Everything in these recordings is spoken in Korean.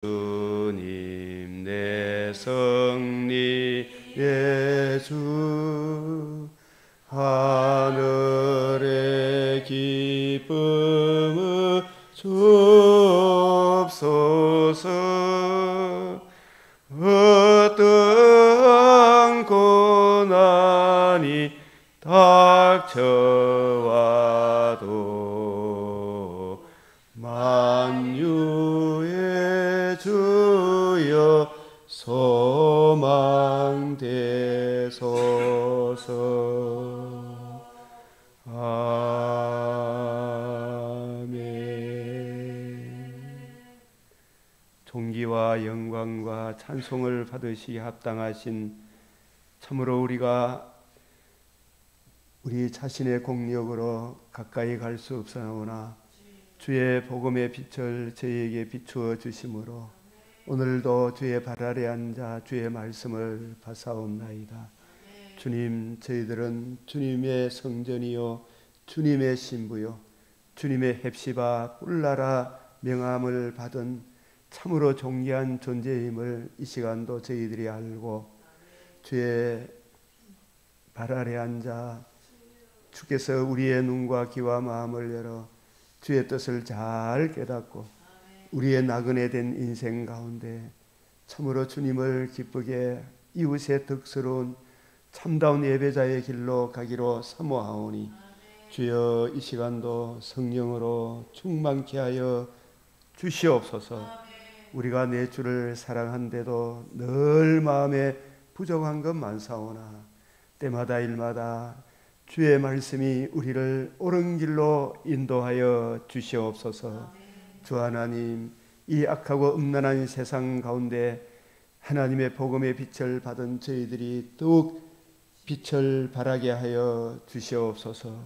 주님 내 승리의 주, 하늘의 기쁨을 주옵소서. 어떤 고난이 닥쳐와도 만유의 주여 소망되소서. 아멘. 존귀와 영광과 찬송을 받으시기 합당하신, 참으로 우리가 우리 자신의 공력으로 가까이 갈 수 없사오나 주의 복음의 빛을 저희에게 비추어 주심으로 오늘도 주의 발 아래 앉아 주의 말씀을 받사옵나이다. 주님, 저희들은 주님의 성전이요 주님의 신부요 주님의 헵시바 뿔나라 명함을 받은 참으로 존귀한 존재임을 이 시간도 저희들이 알고 주의 발 아래 앉아 주께서 우리의 눈과 귀와 마음을 열어 주의 뜻을 잘 깨닫고 우리의 나그네 된 인생 가운데 참으로 주님을 기쁘게 이웃의 덕스러운 참다운 예배자의 길로 가기로 사모하오니 주여 이 시간도 성령으로 충만케 하여 주시옵소서. 우리가 내 주를 사랑한데도 늘 마음에 부족한 것 많사오나 때마다 일마다 주의 말씀이 우리를 옳은 길로 인도하여 주시옵소서. 주 하나님, 이 악하고 음란한 세상 가운데 하나님의 복음의 빛을 받은 저희들이 더욱 빛을 발하게 하여 주시옵소서.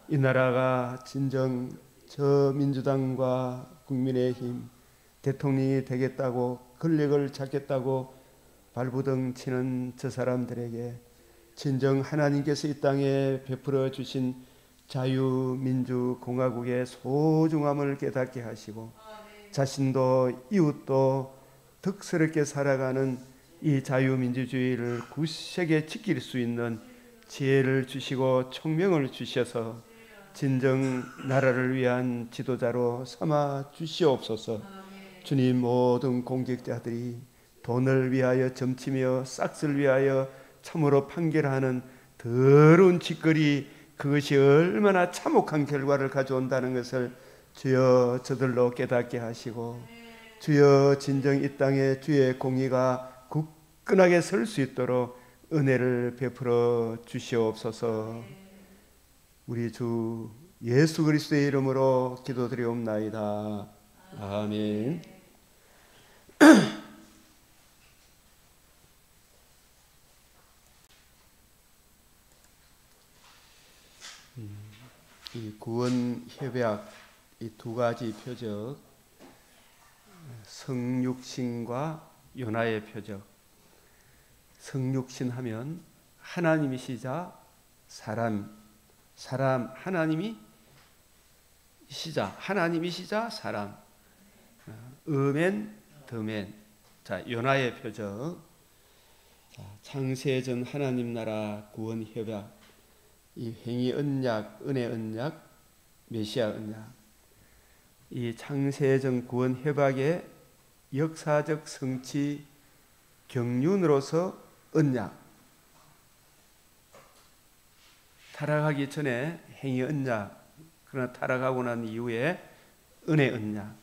이 나라가 진정 저 민주당과 국민의힘 대통령이 되겠다고 권력을 잡겠다고 발부둥 치는 저 사람들에게 진정 하나님께서 이 땅에 베풀어 주신 자유민주공화국의 소중함을 깨닫게 하시고 자신도 이웃도 덕스럽게 살아가는 이 자유민주주의를 굳세게 지킬 수 있는 지혜를 주시고 총명을 주셔서 진정 나라를 위한 지도자로 삼아 주시옵소서. 주님, 모든 공격자들이 돈을 위하여 점치며 싹을 위하여 참으로 판결하는 더러운 짓거리, 그것이 얼마나 참혹한 결과를 가져온다는 것을 주여 저들로 깨닫게 하시고 주여 진정 이 땅에 주의 공의가 굳건하게 설 수 있도록 은혜를 베풀어 주시옵소서. 우리 주 예수 그리스도의 이름으로 기도드리옵나이다. 아멘. 이 구원 협약, 이 두 가지 표적, 성육신과 요나의 표적. 성육신 하면 하나님이시자 사람 하나님이 시자 하나님이시자 사람. 어멘 더멘. 자, 요나의 표적. 자, 창세전 하나님 나라 구원 협약. 이 행위 언약, 은혜 언약, 메시아 언약. 이 창세전 구원 협약의 역사적 성취 경륜으로서 언약. 타락하기 전에 행위 언약, 그러나 타락하고 난 이후에 은혜 언약.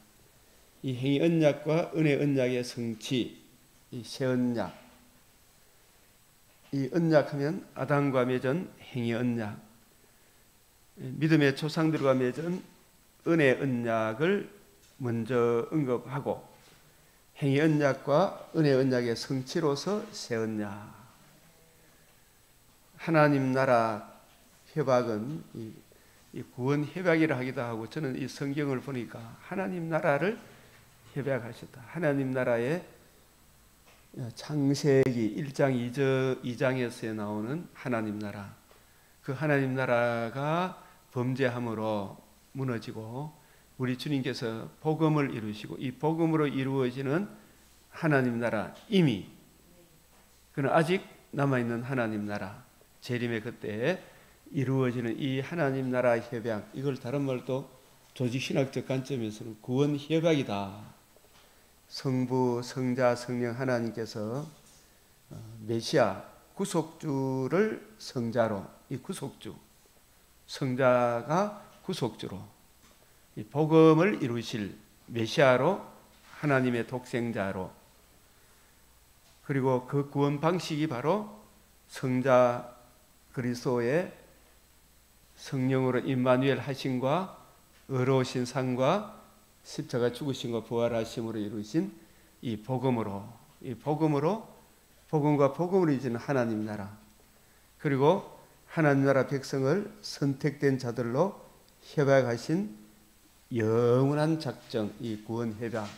이 행위 언약과 은혜 언약의 성취, 이 새 언약. 이 언약하면 아담과 맺은 행위 언약, 믿음의 조상들과 맺은 은혜 언약을 먼저 언급하고 행위 언약과 은혜 언약의 성취로서 새 언약. 하나님 나라 협약은 이 구원 협약이라 하기도 하고, 저는 이 성경을 보니까 하나님 나라를 협약하셨다. 하나님 나라의 창세기 1장 2장에서 나오는 하나님 나라, 그 하나님 나라가 범죄함으로 무너지고 우리 주님께서 복음을 이루시고 이 복음으로 이루어지는 하나님 나라 이미 그는 아직 남아있는 하나님 나라 재림의 그때에 이루어지는 이 하나님 나라 협약, 이걸 다른 말도 조직신학적 관점에서는 구원 협약이다. 성부, 성자, 성령 하나님께서 메시아 구속주를 성자로, 이 구속주, 성자가 구속주로 이 복음을 이루실 메시아로 하나님의 독생자로, 그리고 그 구원 방식이 바로 성자 그리스도의 성령으로 임마누엘 하심과 의로우신 상과 십자가 죽으심과 부활하심으로 이루신 이 복음으로 복음과 복음으로 이루어지는 하나님 나라, 그리고 하나님 나라 백성을 선택된 자들로 협약하신 영원한 작정, 이 구원 협약,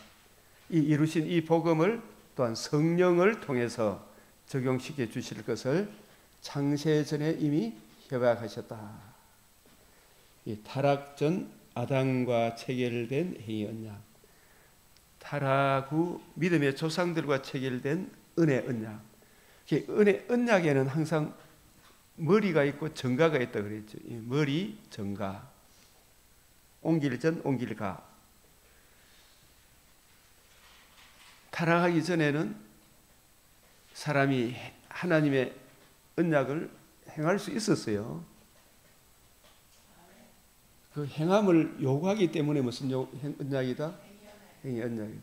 이 이루신 이 복음을 또한 성령을 통해서 적용시켜 주실 것을 창세전에 이미 협약하셨다. 이 타락 전 아담과 체결된 행위 언약, 타락 후 믿음의 조상들과 체결된 은혜 언약. 은혜 언약에는 항상 머리가 있고 정가가 있다 그랬죠. 이 머리, 정가, 옮길 전, 옮길 가. 타락하기 전에는 사람이 하나님의 언약을 행할 수 있었어요. 그 행함을 요구하기 때문에 무슨 언약이다? 행위 언약이다.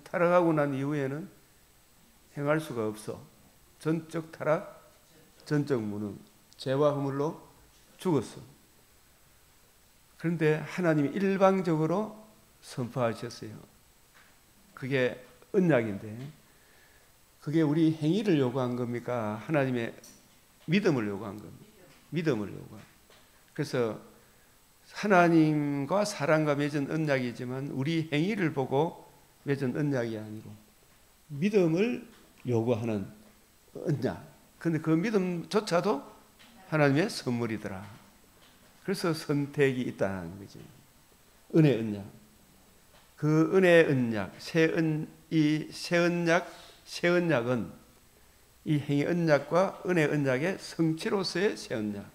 타락하고 난 이후에는 행할 수가 없어. 전적 타락, 전적 무능, 죄와 허물로 죽었어. 그런데 하나님이 일방적으로 선포하셨어요. 그게 언약인데, 그게 우리 행위를 요구한 겁니까? 하나님의 믿음을 요구한 겁니다. 믿음을 요구한. 그래서 하나님과 사람과 맺은 언약이지만 우리 행위를 보고 맺은 언약이 아니고 믿음을 요구하는 언약. 그런데 그 믿음조차도 하나님의 선물이더라. 그래서 선택이 있다는 거지. 은혜 언약. 그 은혜 언약, 새 언약은 이 행위 언약과 은혜 언약의 성취로서의 새 언약.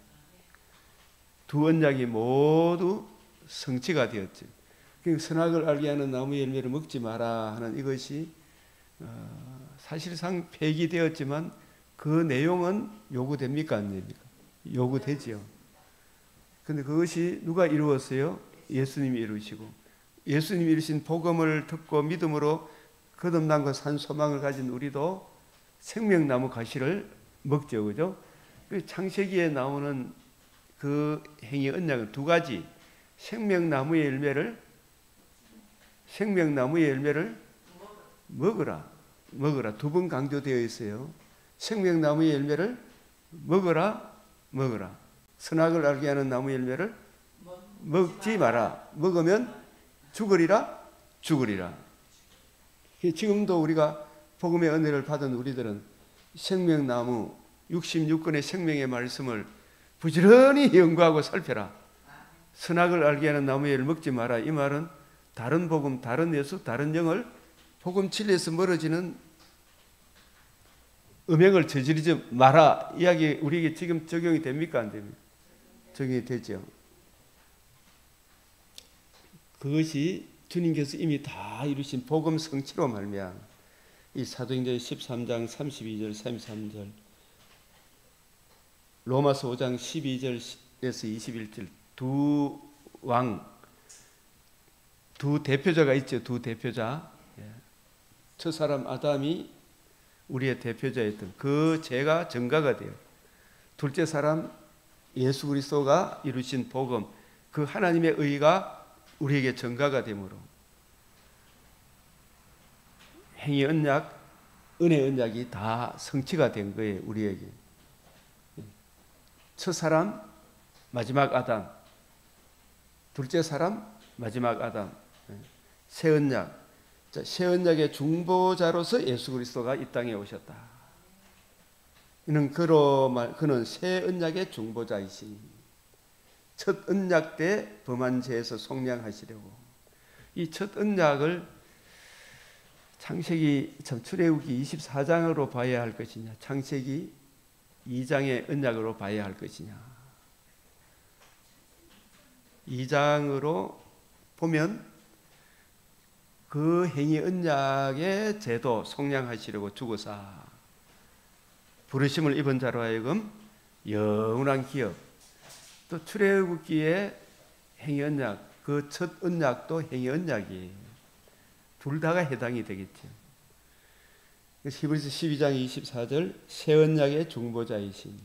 두 언약이 모두 성취가 되었지. 그러니까 선악을 알게 하는 나무 열매를 먹지 마라 하는 이것이 사실상 폐기되었지만 그 내용은 요구됩니까? 안 됩니까? 요구되지요. 그런데 그것이 누가 이루었어요? 예수님이 이루시고, 예수님이 이루신 복음을 듣고 믿음으로 거듭남과 산 소망을 가진 우리도 생명나무 가시를 먹죠. 그죠? 창세기에 나오는 그 행위 언약은 두 가지. 생명나무의 열매를 먹으라. 두 번 강조되어 있어요. 생명나무의 열매를 먹으라. 선악을 알게 하는 나무 열매를 먹지 마라. 먹으면 죽으리라. 지금도 우리가 복음의 은혜를 받은 우리들은 생명나무 66권의 생명의 말씀을 부지런히 연구하고 살펴라. 선악을 알게 하는 나무의 열을 먹지 마라. 이 말은 다른 복음, 다른 예수, 다른 영을 복음 진리에서 멀어지는 음행을 저지르지 마라. 이야기 우리에게 지금 적용이 됩니까? 안 됩니까? 적용이 되죠. 그것이 주님께서 이미 다 이루신 복음 성취로 말미암아 이 사도행전 13장 32절 33절, 로마서 5장 12절에서 21절 두 대표자가 있죠. 두 대표자. 첫 사람 아담이 우리의 대표자였던 그 죄가 전가가 돼요. 둘째 사람 예수 그리스도가 이루신 복음, 그 하나님의 의가 우리에게 전가가 되므로 행위 언약, 은혜 언약이 다 성취가 된 거예요. 우리에게. 첫 사람 마지막 아담, 둘째 사람 마지막 아담. 새 언약. 새 언약의 중보자로서 예수 그리스도가 이 땅에 오셨다. 그는 새 언약의 중보자이시. 첫 언약 때 범한 죄에서 속량하시려고. 이 첫 언약을 출애굽기 24장으로 봐야 할 것이냐, 창세기 2장의 언약으로 봐야 할 것이냐. 2장으로 보면 그 행위 언약의 제도 속량하시려고 죽으사 부르심을 입은 자로 하여금 영원한 기업, 또 출애굽기의 행위 언약, 그 첫 언약도 행위 언약이에요. 둘 다가 해당이 되겠죠. 히브리서 12장 24절 새 언약의 중보자이신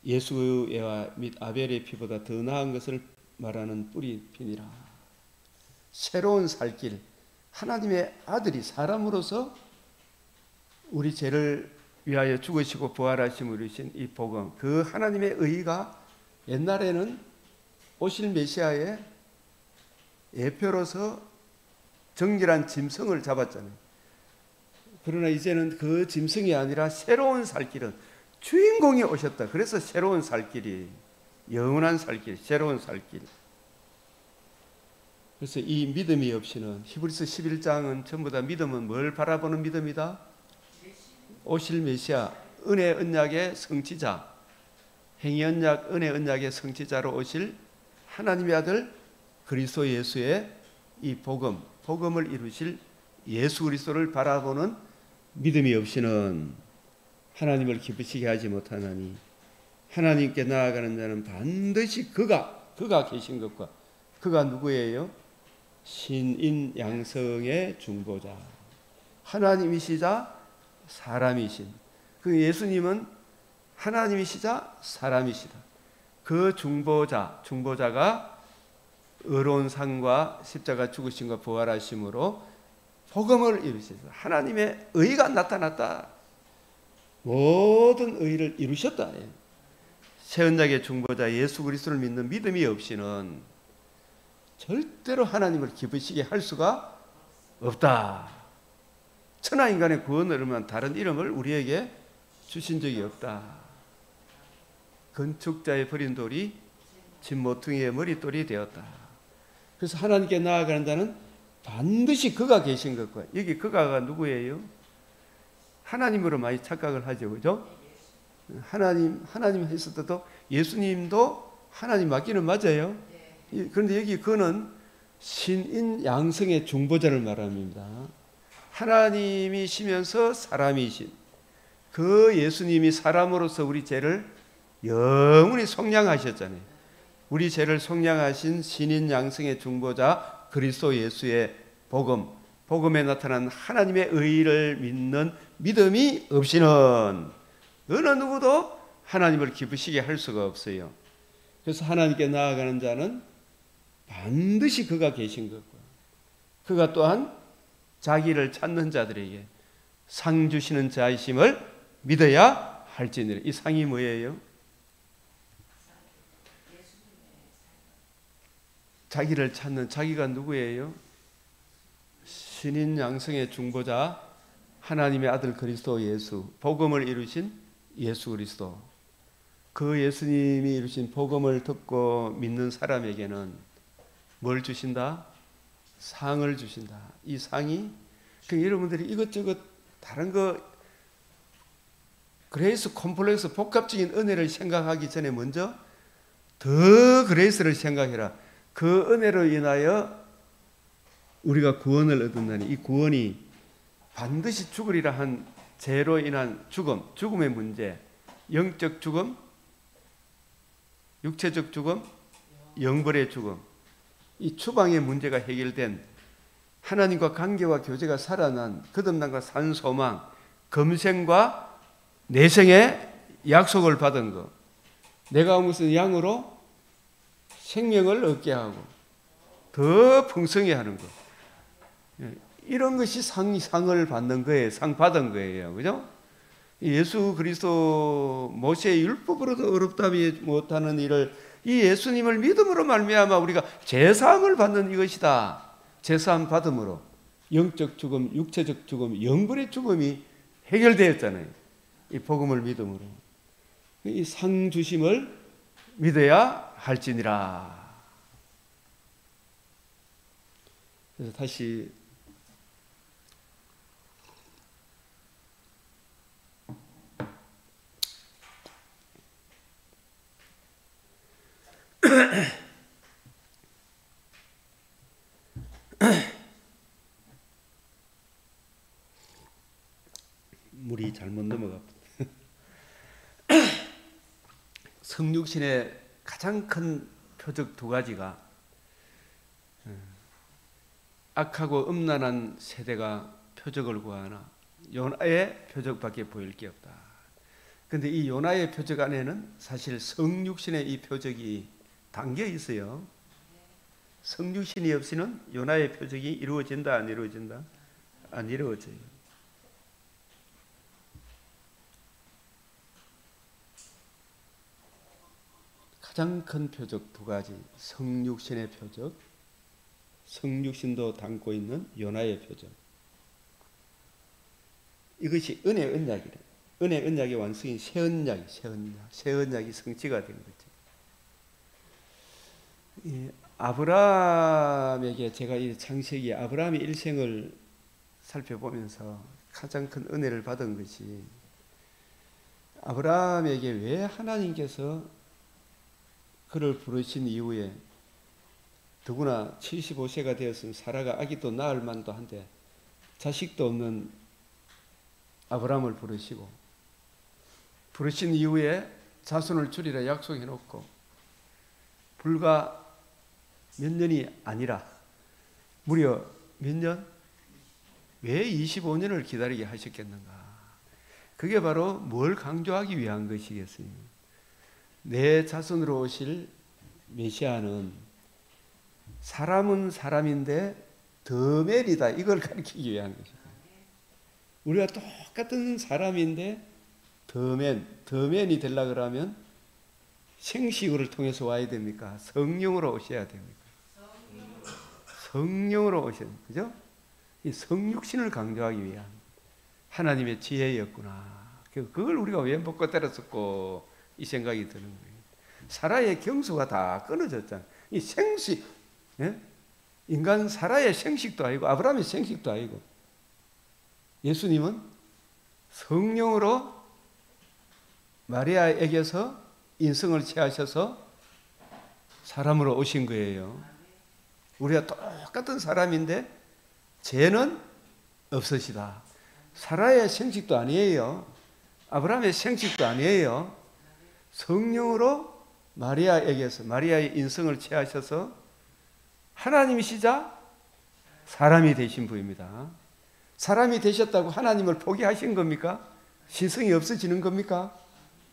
예수의 및 아벨의 피보다 더 나은 것을 말하는 뿌리 피니라. 새로운 살길, 하나님의 아들이 사람으로서 우리 죄를 위하여 죽으시고 부활하심을 이루신 이 복음, 그 하나님의 의가 옛날에는 오실 메시아의 예표로서 정결한 짐승을 잡았잖아요. 그러나 이제는 그 짐승이 아니라 새로운 살길은 주인공이 오셨다. 그래서 새로운 살길이, 영원한 살길, 새로운 살길. 그래서 이 믿음이 없이는, 히브리서 11장은 전부 다 믿음은 뭘 바라보는 믿음이다? 오실 메시아, 은혜 언약의 성취자, 행위 언약, 은혜 언약의 성취자로 오실 하나님의 아들 그리스도 예수의 이 복음을 이루실 예수 그리스도를 바라보는 믿음이 없이는 하나님을 기쁘시게 하지 못하나니, 하나님께 나아가는 자는 반드시 그가 계신 것과, 그가 누구예요? 신인 양성의 중보자, 하나님이시자 사람이신, 그 예수님은 하나님이시자 사람이시다. 그 중보자가 의로운 상과 십자가 죽으심과 부활하심으로 복음을 이루셨다. 하나님의 의가 나타났다. 모든 의를 이루셨다. 새 언약의 중보자 예수 그리스도를 믿는 믿음이 없이는 절대로 하나님을 기쁘시게 할 수가 없다. 천하 인간의 구원을 위한 다른 이름을 우리에게 주신 적이 없다. 건축자의 버린 돌이 진모퉁이의 머릿돌이 되었다. 그래서 하나님께 나아가는 자는 반드시 그가 계신 것과, 여기 그가가 누구예요? 하나님으로 많이 착각을 하죠, 그죠? 하나님 했을 때도 예수님도 하나님 맞기는 맞아요. 그런데 여기 그는 신인 양성의 중보자를 말합니다. 하나님이시면서 사람이신 그 예수님이 사람으로서 우리 죄를 영원히 속량하셨잖아요. 우리 죄를 속량하신 신인 양성의 중보자 그리스도 예수의 복음에 나타난 하나님의 의를 믿는 믿음이 없이는 어느 누구도 하나님을 기쁘시게 할 수가 없어요. 그래서 하나님께 나아가는 자는 반드시 그가 계신 것과, 그가 또한 자기를 찾는 자들에게 상 주시는 자이심을 믿어야 할지니라. 이 상이 뭐예요? 자기를 찾는, 자기가 누구예요? 신인 양성의 중보자 하나님의 아들 그리스도 예수, 복음을 이루신 예수 그리스도. 그 예수님이 이루신 복음을 듣고 믿는 사람에게는 뭘 주신다? 상을 주신다. 이 상이, 여러분들이 이것저것 다른 거 그레이스 콤플렉스 복합적인 은혜를 생각하기 전에 먼저 더 그레이스를 생각해라. 그 은혜로 인하여 우리가 구원을 얻는다니, 이 구원이 반드시 죽으리라 한 죄로 인한 죽음의 문제, 영적 죽음, 육체적 죽음, 영벌의 죽음, 이 추방의 문제가 해결된, 하나님과 관계와 교제가 살아난, 거듭남과 산 소망, 금생과 내생의 약속을 받은 것, 내가 온 것은 양으로 생명을 얻게 하고 더 풍성히 하는 것, 이런 것이 상을 받는 거예요. 상 받은 거예요. 그죠? 예수 그리스도 모세의 율법으로도 어렵다미 못하는 일을 이 예수님을 믿음으로 말미암아 우리가 제사함을 받는 이것이다. 제사함 받음으로 영적 죽음, 육체적 죽음, 영불의 죽음이 해결되었잖아요. 이 복음을 믿음으로. 이 상 주심을 믿어야 할지니라. 그래서 다시 물이 잘못 넘어가. 성육신의 가장 큰 표적 두 가지가 악하고 음란한 세대가 표적을 구하나 요나의 표적밖에 보일 게 없다. 그런데 이 요나의 표적 안에는 사실 성육신의 이 표적이 담겨 있어요. 성육신이 없이는 요나의 표적이 이루어진다, 안 이루어진다? 안 이루어져요. 가장 큰 표적 두 가지, 성육신의 표적, 성육신도 담고 있는 요나의 표적. 이것이 은혜 언약이래. 은혜 언약의 완성인 새 언약이 새 언약이 성취가 된 거죠. 아브라함에게 제가 이 창세기 아브라함의 일생을 살펴보면서 가장 큰 은혜를 받은 것이 아브라함에게 왜 하나님께서 그를 부르신 이후에 더구나 75세가 되었으면 사라가 아기도 낳을 만도 한데 자식도 없는 아브라함을 부르신 이후에 자손을 줄이라 약속해 놓고 불과 몇 년이 아니라 무려 몇 년? 왜 25년을 기다리게 하셨겠는가? 그게 바로 뭘 강조하기 위한 것이겠어요? 내 자손으로 오실 메시아는 사람은 사람인데 더멜이다. 이걸 가르치기 위한 것이다. 우리가 똑같은 사람인데 더맨이 되려고 그러면 생식을 통해서 와야 됩니까? 성령으로 오셔야 됩니까? 성령으로 오셔야 됩니다. 그죠? 이 성육신을 강조하기 위한 하나님의 지혜였구나. 그걸 우리가 왜 먹고 때렸었고 이 생각이 드는 거예요. 사라의 경수가 다 끊어졌잖아요. 이 생식, 예? 인간 사라의 생식도 아니고 아브라함의 생식도 아니고 예수님은 성령으로 마리아에게서 인성을 취하셔서 사람으로 오신 거예요. 우리가 똑같은 사람인데 죄는 없으시다. 사라의 생식도 아니에요. 아브라함의 생식도 아니에요. 성령으로 마리아에게서 마리아의 인성을 취하셔서 하나님이시자 사람이 되신 분입니다. 사람이 되셨다고 하나님을 포기하신 겁니까? 신성이 없어지는 겁니까?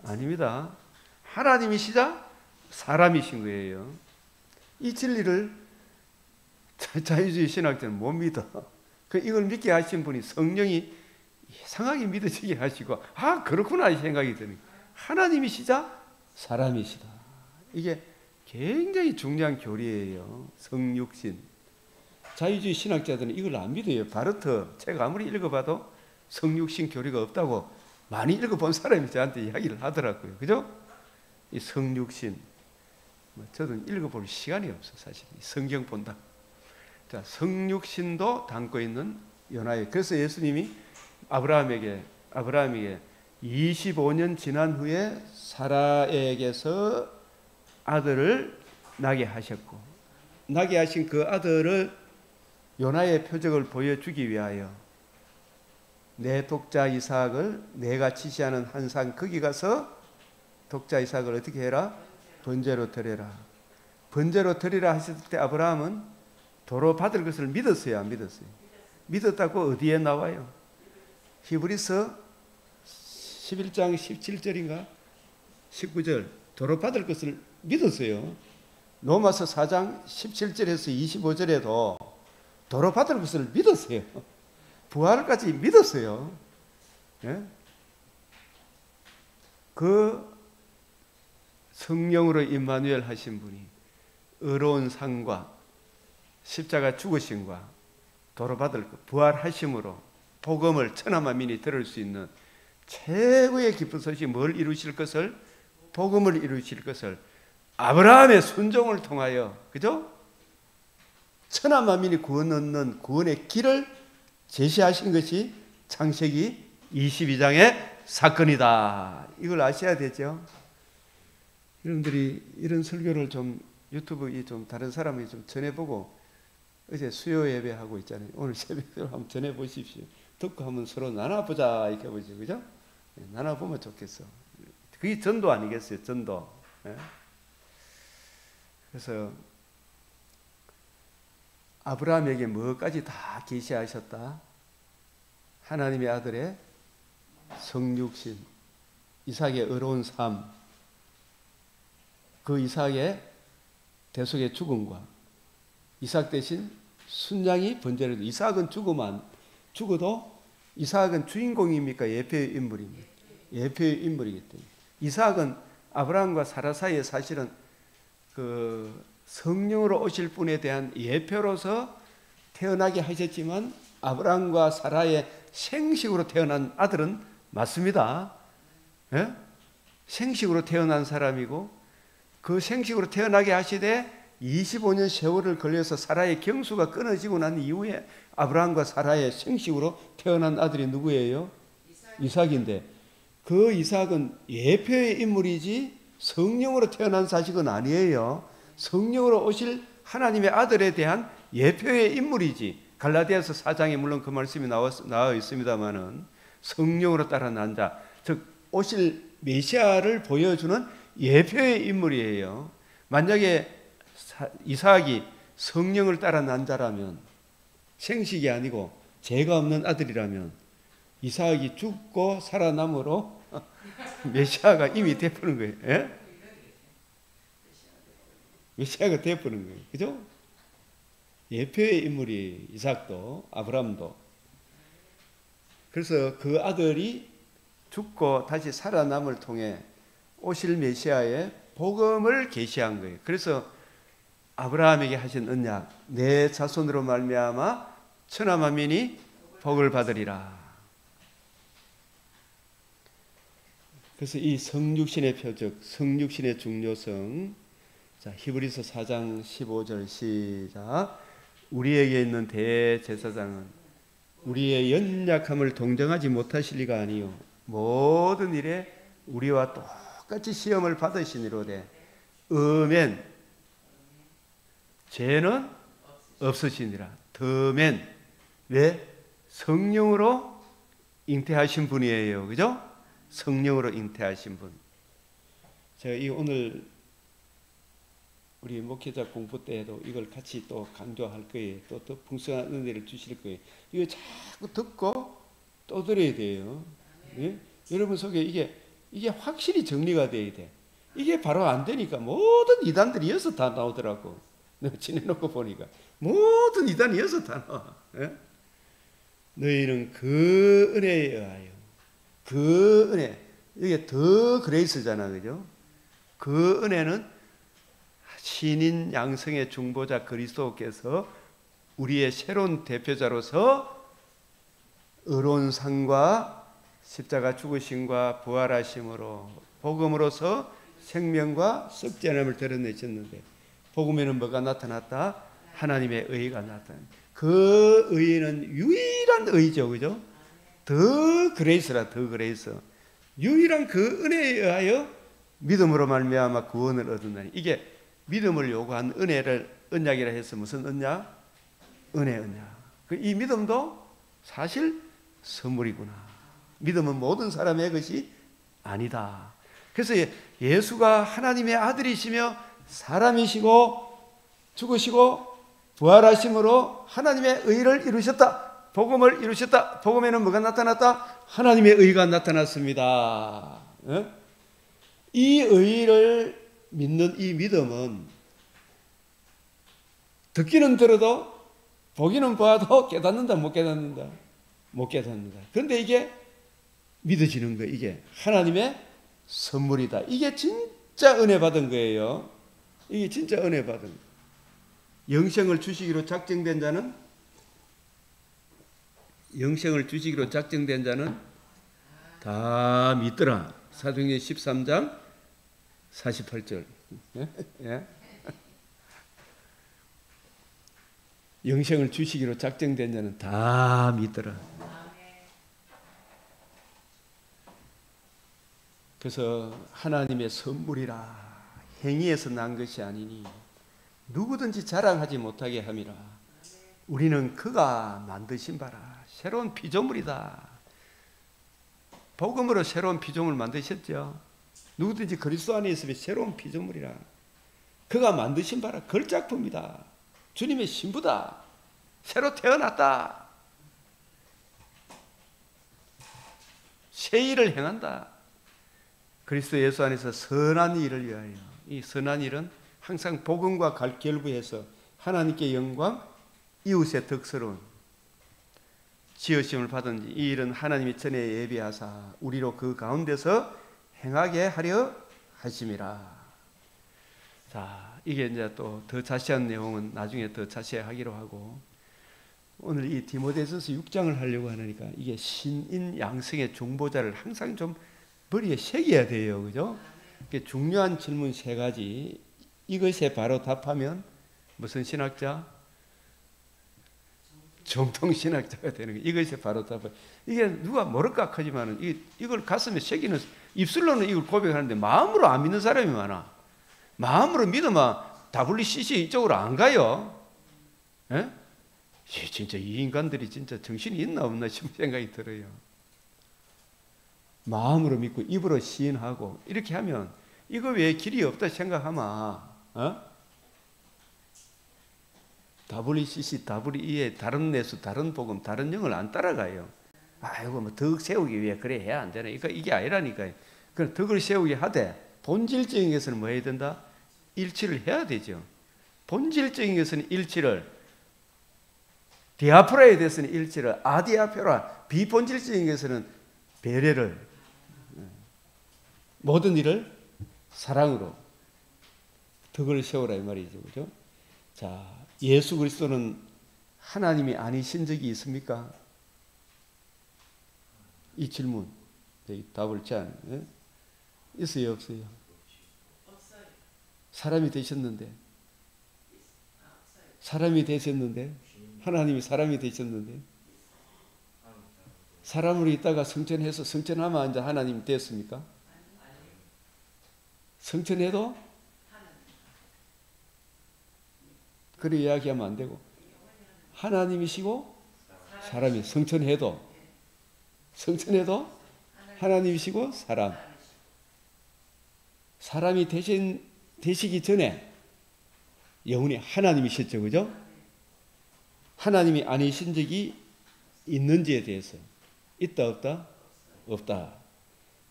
아닙니다. 하나님이시자 사람이신 거예요. 이 진리를 자유주의 신학자는 못 믿어. 이걸 믿게 하신 분이 성령이 이상하게 믿어지게 하시고 아 그렇구나 이 생각이 드는 하나님이시자 사람이시다. 이게 굉장히 중요한 교리예요. 성육신. 자유주의 신학자들은 이걸 안 믿어요. 바르트 책 아무리 읽어봐도 성육신 교리가 없다고 많이 읽어본 사람이 저한테 이야기를 하더라고요. 그죠? 이 성육신. 저도 읽어볼 시간이 없어 사실. 성경 본다. 자, 성육신도 담고 있는 요나의. 그래서 예수님이 아브라함에게 25년 지난 후에 사라에게서 아들을 낳게 하셨고 낳게 하신 그 아들을 요나의 표적을 보여주기 위하여 내 독자 이삭을 내가 지시하는 한 산 거기 가서 독자 이삭을 어떻게 해라? 번제로 드려라. 번제로 드리라 하셨을 때 아브라함은 도로 받을 것을 믿었어요, 안 믿었어요? 믿었다고 어디에 나와요? 히브리서 11장 17절인가? 19절 도로 받을 것을 믿었어요. 로마서 4장 17절에서 25절에도 도로 받을 것을 믿었어요. 부활까지 믿었어요. 예? 그 성령으로 임마누엘 하신 분이 의로운 상과 십자가 죽으심과 도로 받을 것, 부활하심으로 복음을 천하만민이 들을 수 있는 최고의 기쁜 소식이 뭘 이루실 것을? 복음을 이루실 것을 아브라함의 순종을 통하여, 그죠? 천하 만민이 구원 얻는 구원의 길을 제시하신 것이 창세기 22장의 사건이다. 이걸 아셔야 되죠. 여러분들이 이런 설교를 좀 유튜브에 좀 다른 사람이 좀 전해보고, 어제 수요 예배하고 있잖아요. 오늘 새벽으로 한번 전해보십시오. 듣고 한번 서로 나눠보자 이렇게 보죠, 그죠? 나눠보면 좋겠어. 그게 전도 아니겠어요, 전도. 예? 그래서 아브라함에게 뭐까지 다 계시하셨다. 하나님의 아들의 성육신, 이삭의 의로운 삶, 그 이삭의 대속의 죽음과 이삭 대신 순양이 번제를, 이삭은 죽어도 이삭은 주인공입니까? 예표의 인물입니까? 예표의 인물이기 때문에. 이삭은 아브라함과 사라 사이에 사실은 그 성령으로 오실 분에 대한 예표로서 태어나게 하셨지만, 아브라함과 사라의 생식으로 태어난 아들은 맞습니다. 예? 생식으로 태어난 사람이고, 그 생식으로 태어나게 하시되 25년 세월을 걸려서 사라의 경수가 끊어지고 난 이후에 아브라함과 사라의 생식으로 태어난 아들이 누구예요? 이삭인데, 그 이삭은 예표의 인물이지 성령으로 태어난 자식은 아니에요. 성령으로 오실 하나님의 아들에 대한 예표의 인물이지. 갈라디아서 4장에 물론 그 말씀이 나와 있습니다만은, 성령으로 따라 난 자, 즉 오실 메시아를 보여주는 예표의 인물이에요. 만약에 이삭이 성령을 따라 난 자라면, 생식이 아니고 죄가 없는 아들이라면, 이삭이 죽고 살아남으로 메시아가 이미 되어버린 거예요. 예? 메시아가 되어버린 거예요. 그죠? 예표의 인물이 이삭도 아브라함도. 그래서 그 아들이 죽고 다시 살아남을 통해 오실 메시아의 복음을 계시한 거예요. 그래서 아브라함에게 하신 언약, 내 자손으로 말미암아 천하 만민이 복을 받으리라. 그래서 이 성육신의 표적, 성육신의 중요성. 자, 히브리서 4장 15절 시작. 우리에게 있는 대제사장은 우리의 연약함을 동정하지 못하실 리가 아니요 모든 일에 우리와 똑같이 시험을 받으시니로되 어멘 죄는 없으시니라. 더멘 왜? 성령으로 잉태하신 분이에요. 그죠? 성령으로 잉태하신 분. 제가 이 오늘 우리 목회자 공부 때에도 이걸 같이 또 강조할 거예요. 또 더 풍성한 은혜를 주실 거예요. 이거 자꾸 듣고 또 들어야 돼요. 예? 여러분 속에 이게 확실히 정리가 돼야 돼. 이게 바로 안 되니까 모든 이단들이 여기서 다 나오더라고. 내가 지내놓고 보니까 모든 이단이 여기서 다 나와. 예? 너희는 그 은혜에 의하여, 그 은혜, 이게 더 그레이스잖아, 그죠? 그 은혜는 신인 양성의 중보자 그리스도께서 우리의 새로운 대표자로서 의로운 상과 십자가 죽으심과 부활하심으로 복음으로서 생명과 썩지 않음을 드러내셨는데, 복음에는 뭐가 나타났다? 하나님의 의가 나타났다. 그 의는 유일한 의죠, 그죠? 더 그레이스라, 더 그레이스. 유일한 그 은혜에 의하여 믿음으로 말미암아 구원을 얻는다니. 이게 믿음을 요구한 은혜를 언약이라 해서 무슨 언약? 은혜 언약. 이 믿음도 사실 선물이구나. 믿음은 모든 사람의 것이 아니다. 그래서 예수가 하나님의 아들이시며 사람이시고 죽으시고 부활하심으로 하나님의 의를 이루셨다. 복음을 이루셨다. 복음에는 뭐가 나타났다? 하나님의 의가 나타났습니다. 이 의를 믿는 이 믿음은 듣기는 들어도 보기는 봐도 깨닫는다 못 깨닫는다? 못 깨닫는다. 그런데 이게 믿어지는 거예요. 이게 하나님의 선물이다. 이게 진짜 은혜 받은 거예요. 이게 진짜 은혜 받은 거예요. 영생을 주시기로 작정된 자는, 영생을 주시기로 작정된 자는 다 믿더라. 사도행전 13장 48절. 예? 예? 영생을 주시기로 작정된 자는 다 믿더라. 그래서 하나님의 선물이라 행위에서 난 것이 아니니 누구든지 자랑하지 못하게 함이라. 우리는 그가 만드신 바라 새로운 피조물이다. 복음으로 새로운 피조물 만드셨죠. 누구든지 그리스도 안에 있으면 새로운 피조물이라. 그가 만드신 바라 걸작품이다. 주님의 신부다. 새로 태어났다. 새 일을 행한다. 그리스도 예수 안에서 선한 일을 위하여. 이 선한 일은 항상 복음과 결부해서 하나님께 영광, 이웃의 덕스러운 지으심을 받은 이 일은 하나님이 전에 예비하사 우리로 그 가운데서 행하게 하려 하심이라. 자, 이게 이제 또 더 자세한 내용은 나중에 더 자세히 하기로 하고, 오늘 이 디모데전서 6장을 하려고 하니까 이게 신인 양성의 중보자를 항상 좀 머리에 새겨야 돼요. 그죠? 중요한 질문 세 가지. 이것에 바로 답하면 무슨 신학자? 정통신학자가 되는 거예요. 이것에 바로 답해. 이게 누가 모를까 하지만은 이걸 가슴에 새기는, 입술로는 이걸 고백하는데 마음으로 안 믿는 사람이 많아. 마음으로 믿으면 WCC 이쪽으로 안 가요. 예? 진짜 이 인간들이 진짜 정신이 있나 없나 싶은 생각이 들어요. 마음으로 믿고 입으로 시인하고 이렇게 하면 이거 왜 길이 없다 생각하면 WCC, WE의 다른 내수, 다른 복음, 다른 영을 안 따라가요. 아이고 뭐 덕 세우기 위해 그래 해야 안 되나? 이게 아니라니까요. 그럼 덕을 세우기 하되 본질적인 것은 뭐 해야 된다? 일치를 해야 되죠. 본질적인 것은 일치를, 디아프라에 대해서는 일치를, 아디아표라 비본질적인 것은 배려를, 모든 일을 사랑으로 덕을 세우라 이 말이죠. 그죠? 자, 예수 그리스도는 하나님이 아니신 적이 있습니까? 이 질문 답을 잘 있어요, 없어요? 사람이 되셨는데, 하나님이 사람이 되셨는데, 사람으로 있다가 성천해서 성천하면 이제 하나님 됐습니까? 성천해도 그래 이야기하면 안 되고, 하나님이시고 사람이 성천해도 하나님이시고 사람이 되시기 전에 영원히 하나님이셨죠. 그죠? 하나님이 아니신 적이 있는지에 대해서 있다 없다? 없다.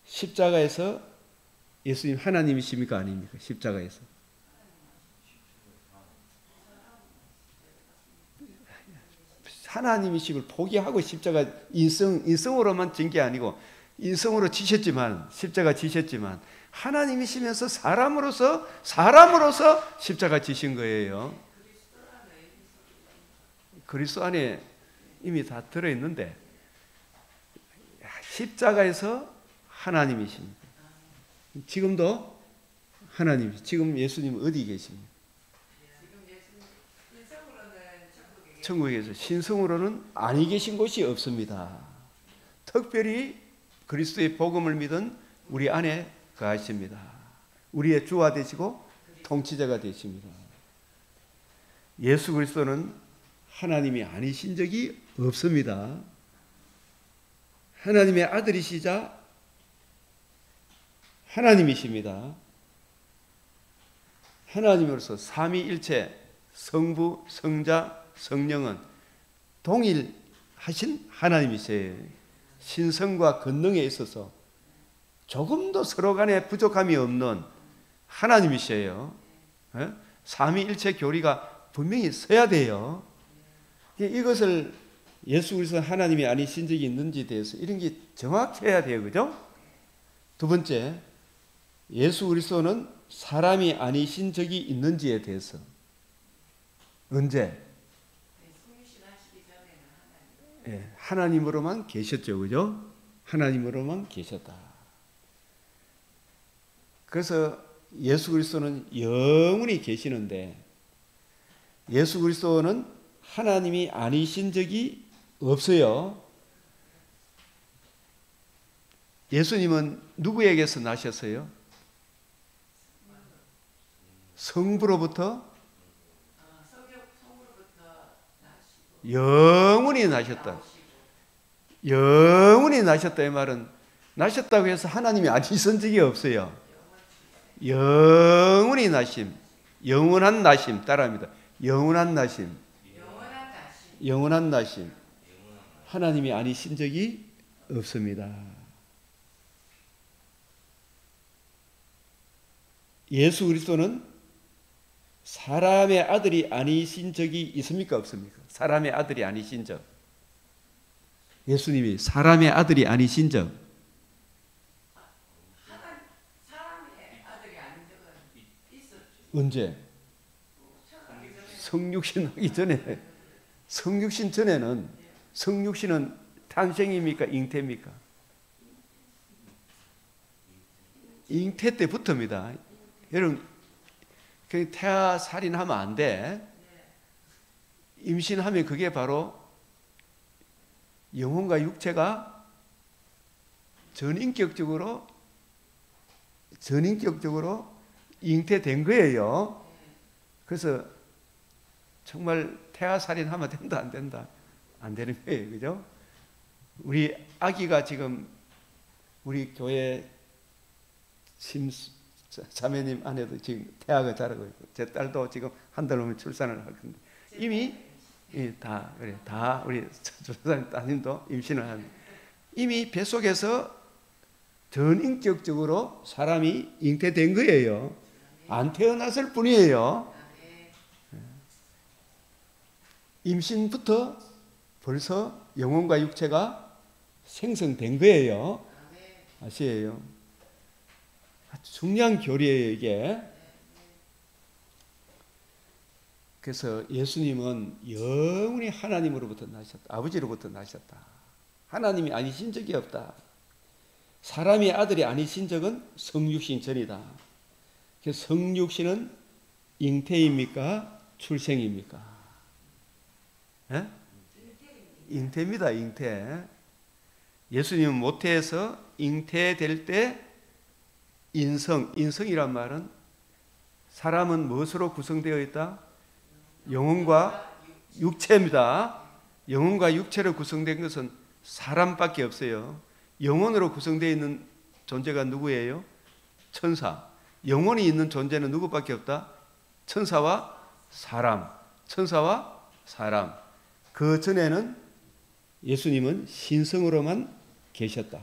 십자가에서 예수님 하나님이십니까 아닙니까? 십자가에서 하나님이심을 포기하고 십자가 인성으로만 진 게 아니고, 인성으로 지셨지만, 십자가 지셨지만 하나님이시면서 사람으로서 십자가 지신 거예요. 그리스도 안에 이미 다 들어있는데 십자가에서 하나님이십니다. 지금도 하나님, 지금 예수님 어디 계십니까? 천국에 계셔. 신성으로는 아니 계신 곳이 없습니다. 특별히 그리스도의 복음을 믿은 우리 안에 거하십니다. 우리의 주가 되시고 통치자가 되십니다. 예수 그리스도는 하나님이 아니신 적이 없습니다. 하나님의 아들이시자 하나님이십니다. 하나님으로서 삼위일체, 성부, 성자, 성령은 동일하신 하나님이세요. 신성과 권능에 있어서 조금도 서로 간에 부족함이 없는 하나님이세요. 삼위일체 교리가 분명히 서야 돼요. 이것을 예수 그리스도 하나님이 아니신 적이 있는지에 대해서 이런 게 정확해야 돼요. 그죠? 두 번째, 예수 그리스도는 사람이 아니신 적이 있는지에 대해서 언제? 하나님으로만 계셨죠. 그죠? 하나님으로만 계셨다. 그래서 예수 그리스도는 영원히 계시는데, 예수 그리스도는 하나님이 아니신 적이 없어요. 예수님은 누구에게서 나셨어요? 성부로부터 영원히 나셨다. 영원히 나셨다 이 말은 나셨다고 해서 하나님이 아니신 적이 없어요. 영원히 나심, 영원한 나심 따라합니다. 영원한 나심, 영원한 나심. 하나님이 아니신 적이 없습니다. 예수 그리스도는 사람의 아들이 아니신 적이 있습니까? 없습니까? 사람의 아들이 아니신 적. 예수님이 사람의 아들이 아니신 적. 사람의 아들이 아닌 적은 있었죠. 언제? 성육신 하기 전에. 성육신 전에는 성육신은 탄생입니까? 잉태입니까? 잉태 때부터입니다. 여러분 태아 살인하면 안 돼. 임신하면 그게 바로 영혼과 육체가 전인격적으로 잉태된 거예요. 그래서 정말 태아 살인하면 된다 안 된다? 안 되는 거예요. 그죠? 우리 아기가 지금 우리 교회 자매님 아내도 지금 태아가 자라고 있고 제 딸도 지금 한 달 후면 출산을 할 건데 이미 다 그래 다 우리 조사님 따님도 임신을 한 이미 뱃속에서 전인격적으로 사람이 잉태된 거예요. 안 태어났을 뿐이에요. 임신부터 벌써 영혼과 육체가 생성된 거예요. 아시에요? 아주 중요한 교리예요, 이게. 그래서 예수님은 영원히 하나님으로부터 나셨다. 아버지로부터 나셨다. 하나님이 아니신 적이 없다. 사람의 아들이 아니신 적은 성육신 전이다. 그래서 성육신은 잉태입니까? 출생입니까? 예? 잉태입니다. 잉태. 예수님은 모태에서 잉태될 때 인성이란 말은 사람은 무엇으로 구성되어 있다? 영혼과 육체입니다. 영혼과 육체로 구성된 것은 사람밖에 없어요. 영혼으로 구성되어 있는 존재가 누구예요? 천사. 영혼이 있는 존재는 누구밖에 없다? 천사와 사람. 천사와 사람. 그 전에는 예수님은 신성으로만 계셨다.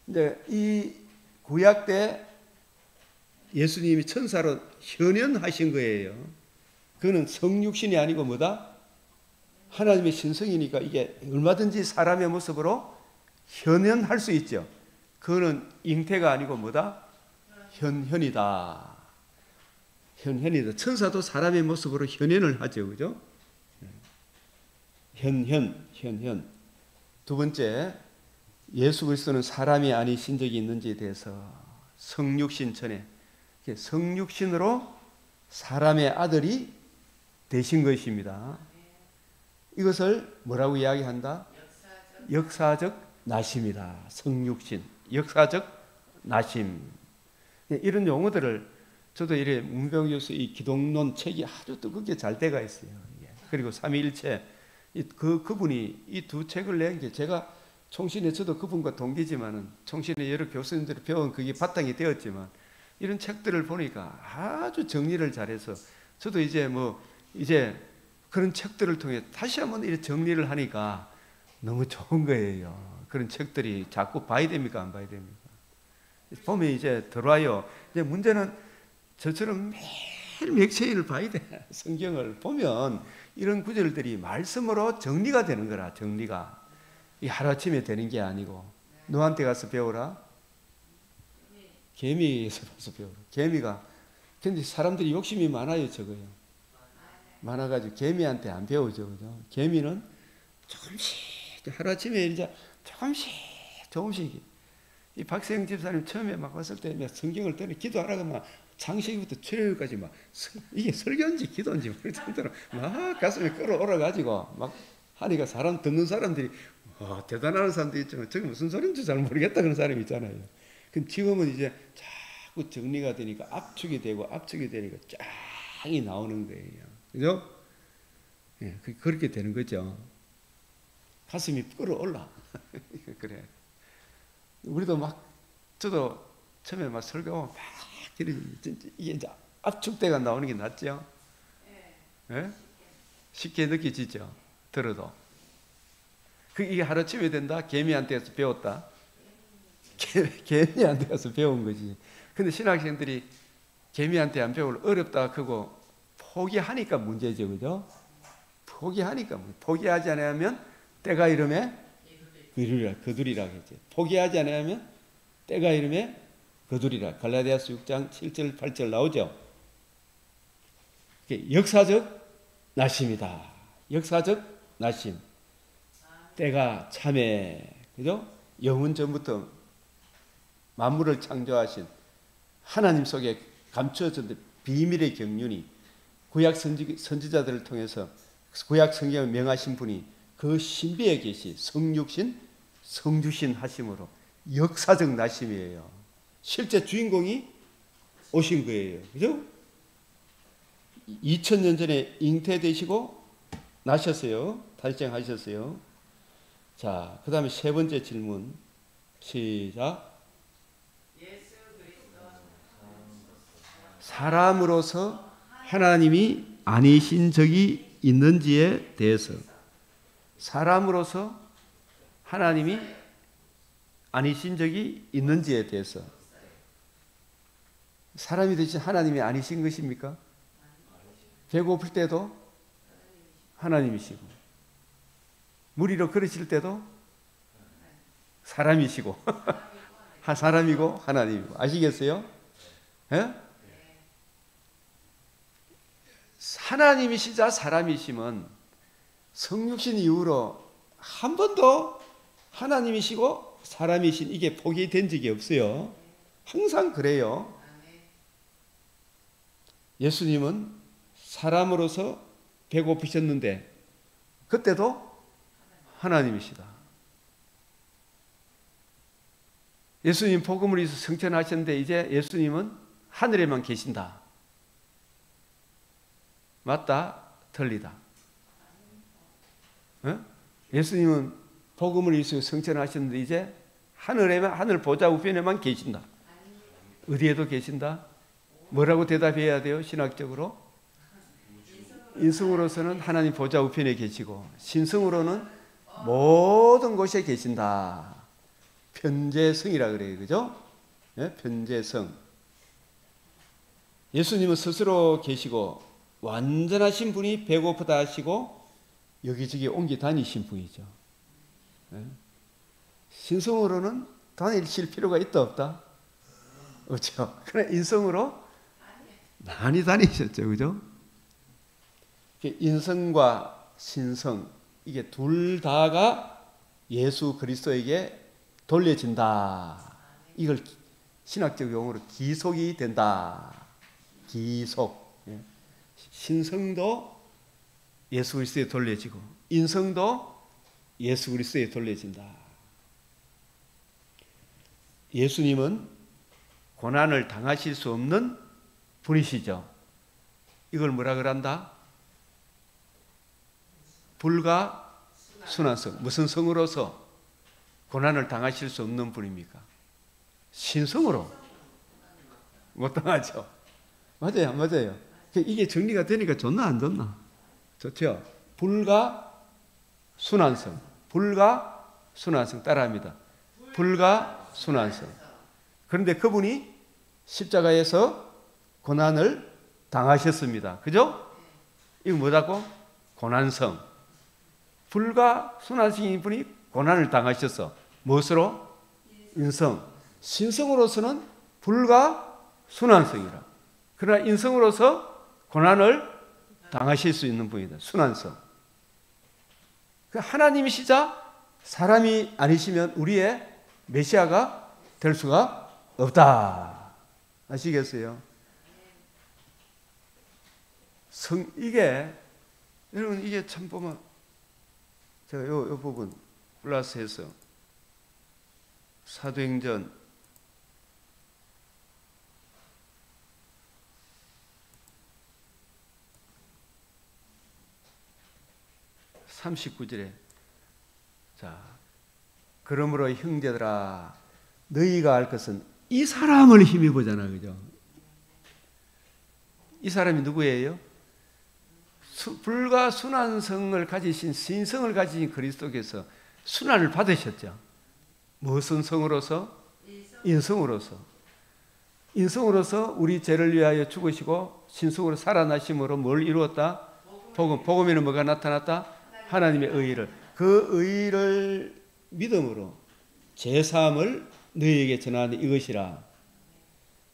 근데 이 구약 때 예수님이 천사로 현현하신 거예요. 그거는 성육신이 아니고 뭐다? 하나님의 신성이니까 이게 얼마든지 사람의 모습으로 현현할 수 있죠. 그거는 잉태가 아니고 뭐다? 현현이다. 현현이다. 천사도 사람의 모습으로 현현을 하죠. 그죠? 현현. 두 번째, 예수 그리스도는 사람이 아니신 적이 있는지에 대해서 성육신 전에 성육신으로 사람의 아들이 되신 것입니다. 이것을 뭐라고 이야기한다? 역사적 나심이다. 성육신, 역사적 나심. 이런 용어들을 저도 이래 문병교수 이 기독론 책이 아주 뜨겁게 잘 돼가 있어요. 그리고 삼위일체 그분이 이 두 책을 낸 게 제가 총신에 저도 그분과 동기지만은 총신에 여러 교수님들이 배운 그게 바탕이 되었지만 이런 책들을 보니까 아주 정리를 잘해서 저도 이제 그런 책들을 통해 다시 한번 이렇게 정리를 하니까 너무 좋은 거예요. 그런 책들이 자꾸 봐야 됩니까? 안 봐야 됩니까? 보면 이제 들어와요. 이제 문제는 저처럼 매일 맥체인을 봐야 돼. 성경을 보면 이런 구절들이 말씀으로 정리가 되는 거라. 정리가. 이 하루아침에 되는 게 아니고 누구한테 가서 배우라? 개미에서 가서 배우라. 개미가 근데 사람들이 욕심이 많아요. 저거요. 많아가지고 개미한테 안 배우죠. 그죠? 개미는 조금씩 하루아침에 이제 조금씩 이 박세영 집사님 처음에 막 왔을 때 성경을 때려 기도하라고 막 창세기부터 출애굽까지 막 이게 설교인지 기도인지 모를 정도로 막 가슴에 끌어올라 가지고 막 하니까 사람 듣는 사람들이 와, 대단한 사람도 있지만 저게 무슨 소리인지 잘 모르겠다 그런 사람이 있잖아요. 근데 지금은 이제 자꾸 정리가 되니까 압축이 되니까 쫙이 나오는 거예요. 그죠? 예, 그렇게 되는 거죠. 가슴이 끌어올라. 그래. 우리도 막 저도 처음에 막 설교하면 막 이게 이제 압축대가 나오는 게 낫죠? 예? 쉽게 느껴지죠? 들어도. 이게 하루쯤에 된다? 개미한테 가서 배웠다? 개미한테 가서 배운 거지. 근데 신학생들이 개미한테 안 배우면 어렵다 하고 포기하니까 문제죠. 그죠? 포기하지 않으면 때가 이름에 거두리라 했죠. 포기하지 않으면 때가 이름에 거두리라. 갈라디아서 6장 7절 8절 나오죠. 역사적 나심이다. 역사적 나심. 때가 참에, 그죠? 영원 전부터 만물을 창조하신 하나님 속에 감추어진 비밀의 경륜이 구약 선지자들을 통해서 구약 성경을 명하신 분이 그 신비에 계시 성육신, 성주신 하심으로 역사적 나심이에요. 실제 주인공이 오신 거예요. 그죠? 2000년 전에 잉태되시고 나셨어요. 탄생하셨어요. 자, 그 다음에 세 번째 질문. 시작. 사람으로서 하나님이 아니신 적이 있는지에 대해서. 사람으로서 하나님이 아니신 적이 있는지에 대해서. 사람이 되신 하나님이 아니신 것입니까? 배고플 때도 하나님이시고, 무리로 걸으실 때도 사람이시고, 사람이고 하나님이고. 아시겠어요? 예? 하나님이시자 사람이시면 성육신 이후로 한 번도 하나님이시고 사람이신 이게 포기된 적이 없어요. 항상 그래요. 예수님은 사람으로서 배고프셨는데 그때도 하나님이시다. 예수님 복음을 위해서 성천하셨는데 이제 예수님은 하늘에만 계신다. 맞다? 틀리다? 어? 예수님은 복음을 위해서 성천하셨는데 이제 하늘 보좌 우편에만 계신다. 어디에도 계신다? 뭐라고 대답해야 돼요? 신학적으로? 인성으로서는 하나님 보좌 우편에 계시고 신성으로는 모든 곳에 계신다. 편재성이라 그래요. 그죠? 네? 편재성. 예수님은 스스로 계시고 완전하신 분이 배고프다 하시고 여기저기 옮기 다니신 분이죠. 네? 신성으로는 다니실 필요가 있다 없다? 없죠. 그러나 인성으로 많이 다니셨죠. 그죠? 인성과 신성 이게 둘 다가 예수 그리스도에게 돌려진다. 이걸 신학적 용어로 기속이 된다. 기속. 신성도 예수 그리스도에 돌려지고 인성도 예수 그리스도에 돌려진다. 예수님은 고난을 당하실 수 없는 분이시죠. 이걸 뭐라 그런다? 불가순환성. 무슨 성으로서 고난을 당하실 수 없는 분입니까? 신성으로 못 당하죠. 맞아요, 맞아요. 이게 정리가 되니까 좋나 안 좋나? 좋죠. 불가순환성. 불가순환성 따라합니다. 불가순환성. 그런데 그분이 십자가에서 고난을 당하셨습니다. 그죠? 이거 뭐라고? 고난성. 불가순환성인 분이 고난을 당하셨어. 무엇으로? 인성. 신성으로서는 불가순환성이라. 그러나 인성으로서 고난을 당하실 수 있는 분이다. 순환성. 하나님이시자 사람이 아니시면 우리의 메시아가 될 수가 없다. 아시겠어요? 이게 여러분 이게 참 보면 제가 요 부분 플러스해서 사도행전 39절에 자 그러므로 형제들아 너희가 알 것은 이 사람을 힘입어잖아, 그죠? 이 사람이 누구예요? 불과 순환성을 가지신 신성을 가지신 그리스도께서 순환을 받으셨죠. 무슨 성으로서? 인성으로서. 인성으로서 우리 죄를 위하여 죽으시고 신성으로 살아나심으로 뭘 이루었다? 복음. 복음에는 뭐가 나타났다? 하나님의 의의를. 그 의의를 믿음으로 제사함을 너희에게 전하는 이것이라.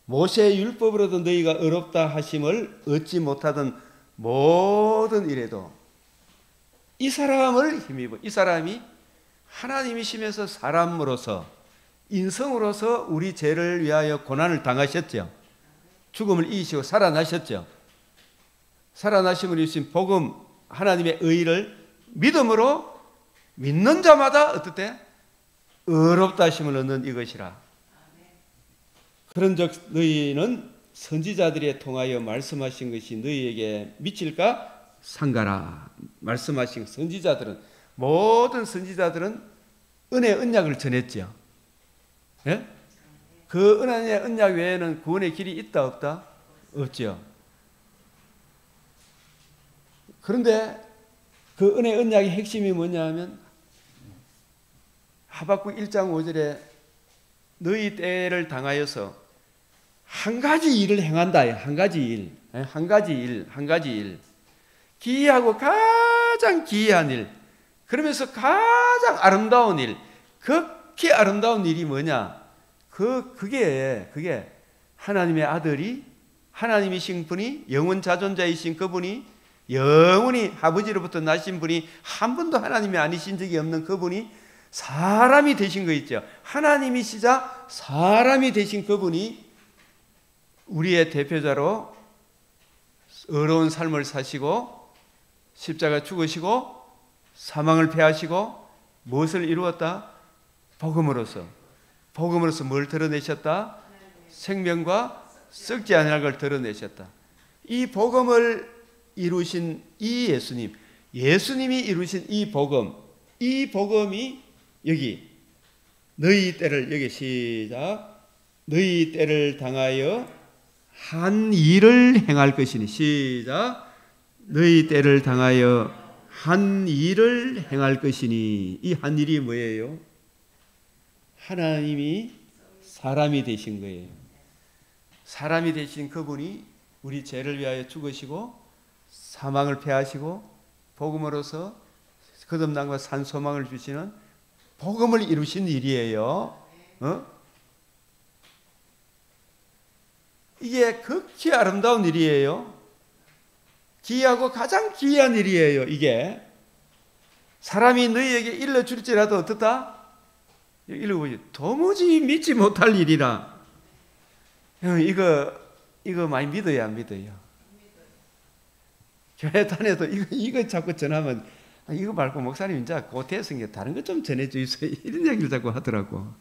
모세의 율법으로도 너희가 의롭다 하심을 얻지 못하던 모든 일에도 이 사람을 힘입어. 이 사람이 하나님이시면서 사람으로서 인성으로서 우리 죄를 위하여 고난을 당하셨죠. 죽음을 이기시고 살아나셨죠. 살아나심을 이루신 복음 하나님의 의의를 믿음으로 믿는 자마다 어떻게? 의롭다 하심을 얻는 이것이라. 그런즉 너희는 선지자들에 통하여 말씀하신 것이 너희에게 미칠까? 상가라. 말씀하신 선지자들은 모든 선지자들은 은혜 언약을 전했죠. 예? 그 은혜의 언약 외에는 구원의 길이 있다 없다? 없죠. 그런데 그 은혜 언약의 핵심이 뭐냐면 하박국 1장 5절에 너희 때를 당하여서 한 가지 일을 행한다. 한 가지 일. 한 가지 일. 한 가지 일. 기이하고 가장 기이한 일. 그러면서 가장 아름다운 일. 극히 아름다운 일이 뭐냐? 그게 하나님의 아들이 하나님이신 분이 영원 자존자이신 그분이 영원히 아버지로부터 나신 분이 한 번도 하나님이 아니신 적이 없는 그분이 사람이 되신 거 있죠. 하나님이시자 사람이 되신 그분이 우리의 대표자로 어려운 삶을 사시고 십자가 죽으시고 사망을 패하시고 무엇을 이루었다? 복음으로서 뭘 드러내셨다? 생명과 썩지 아니할 걸 드러내셨다. 이 복음을 이루신 이 예수님이 이루신 이 복음이 여기 너희 때를 여기 시작 너희 때를 당하여 한 일을 행할 것이니 시작 너희 때를 당하여 한 일을 행할 것이니 이 한 일이 뭐예요? 하나님이 사람이 되신 거예요. 사람이 되신 그분이 우리 죄를 위하여 죽으시고 사망을 패하시고 복음으로서 거듭남과 산 소망을 주시는 복음을 이루신 일이에요. 이게 극히 아름다운 일이에요. 기이하고 가장 기이한 일이에요. 이게 사람이 너희에게 일러줄지라도 어떻다? 읽어보지. 도무지 믿지 못할 일이라. 이거 많이 믿어야 안 믿어요? 교회 다녀도 이거 자꾸 전하면 이거 말고 목사님 이제 고태성에 다른 것 좀 전해주세요. 이런 얘기를 자꾸 하더라고.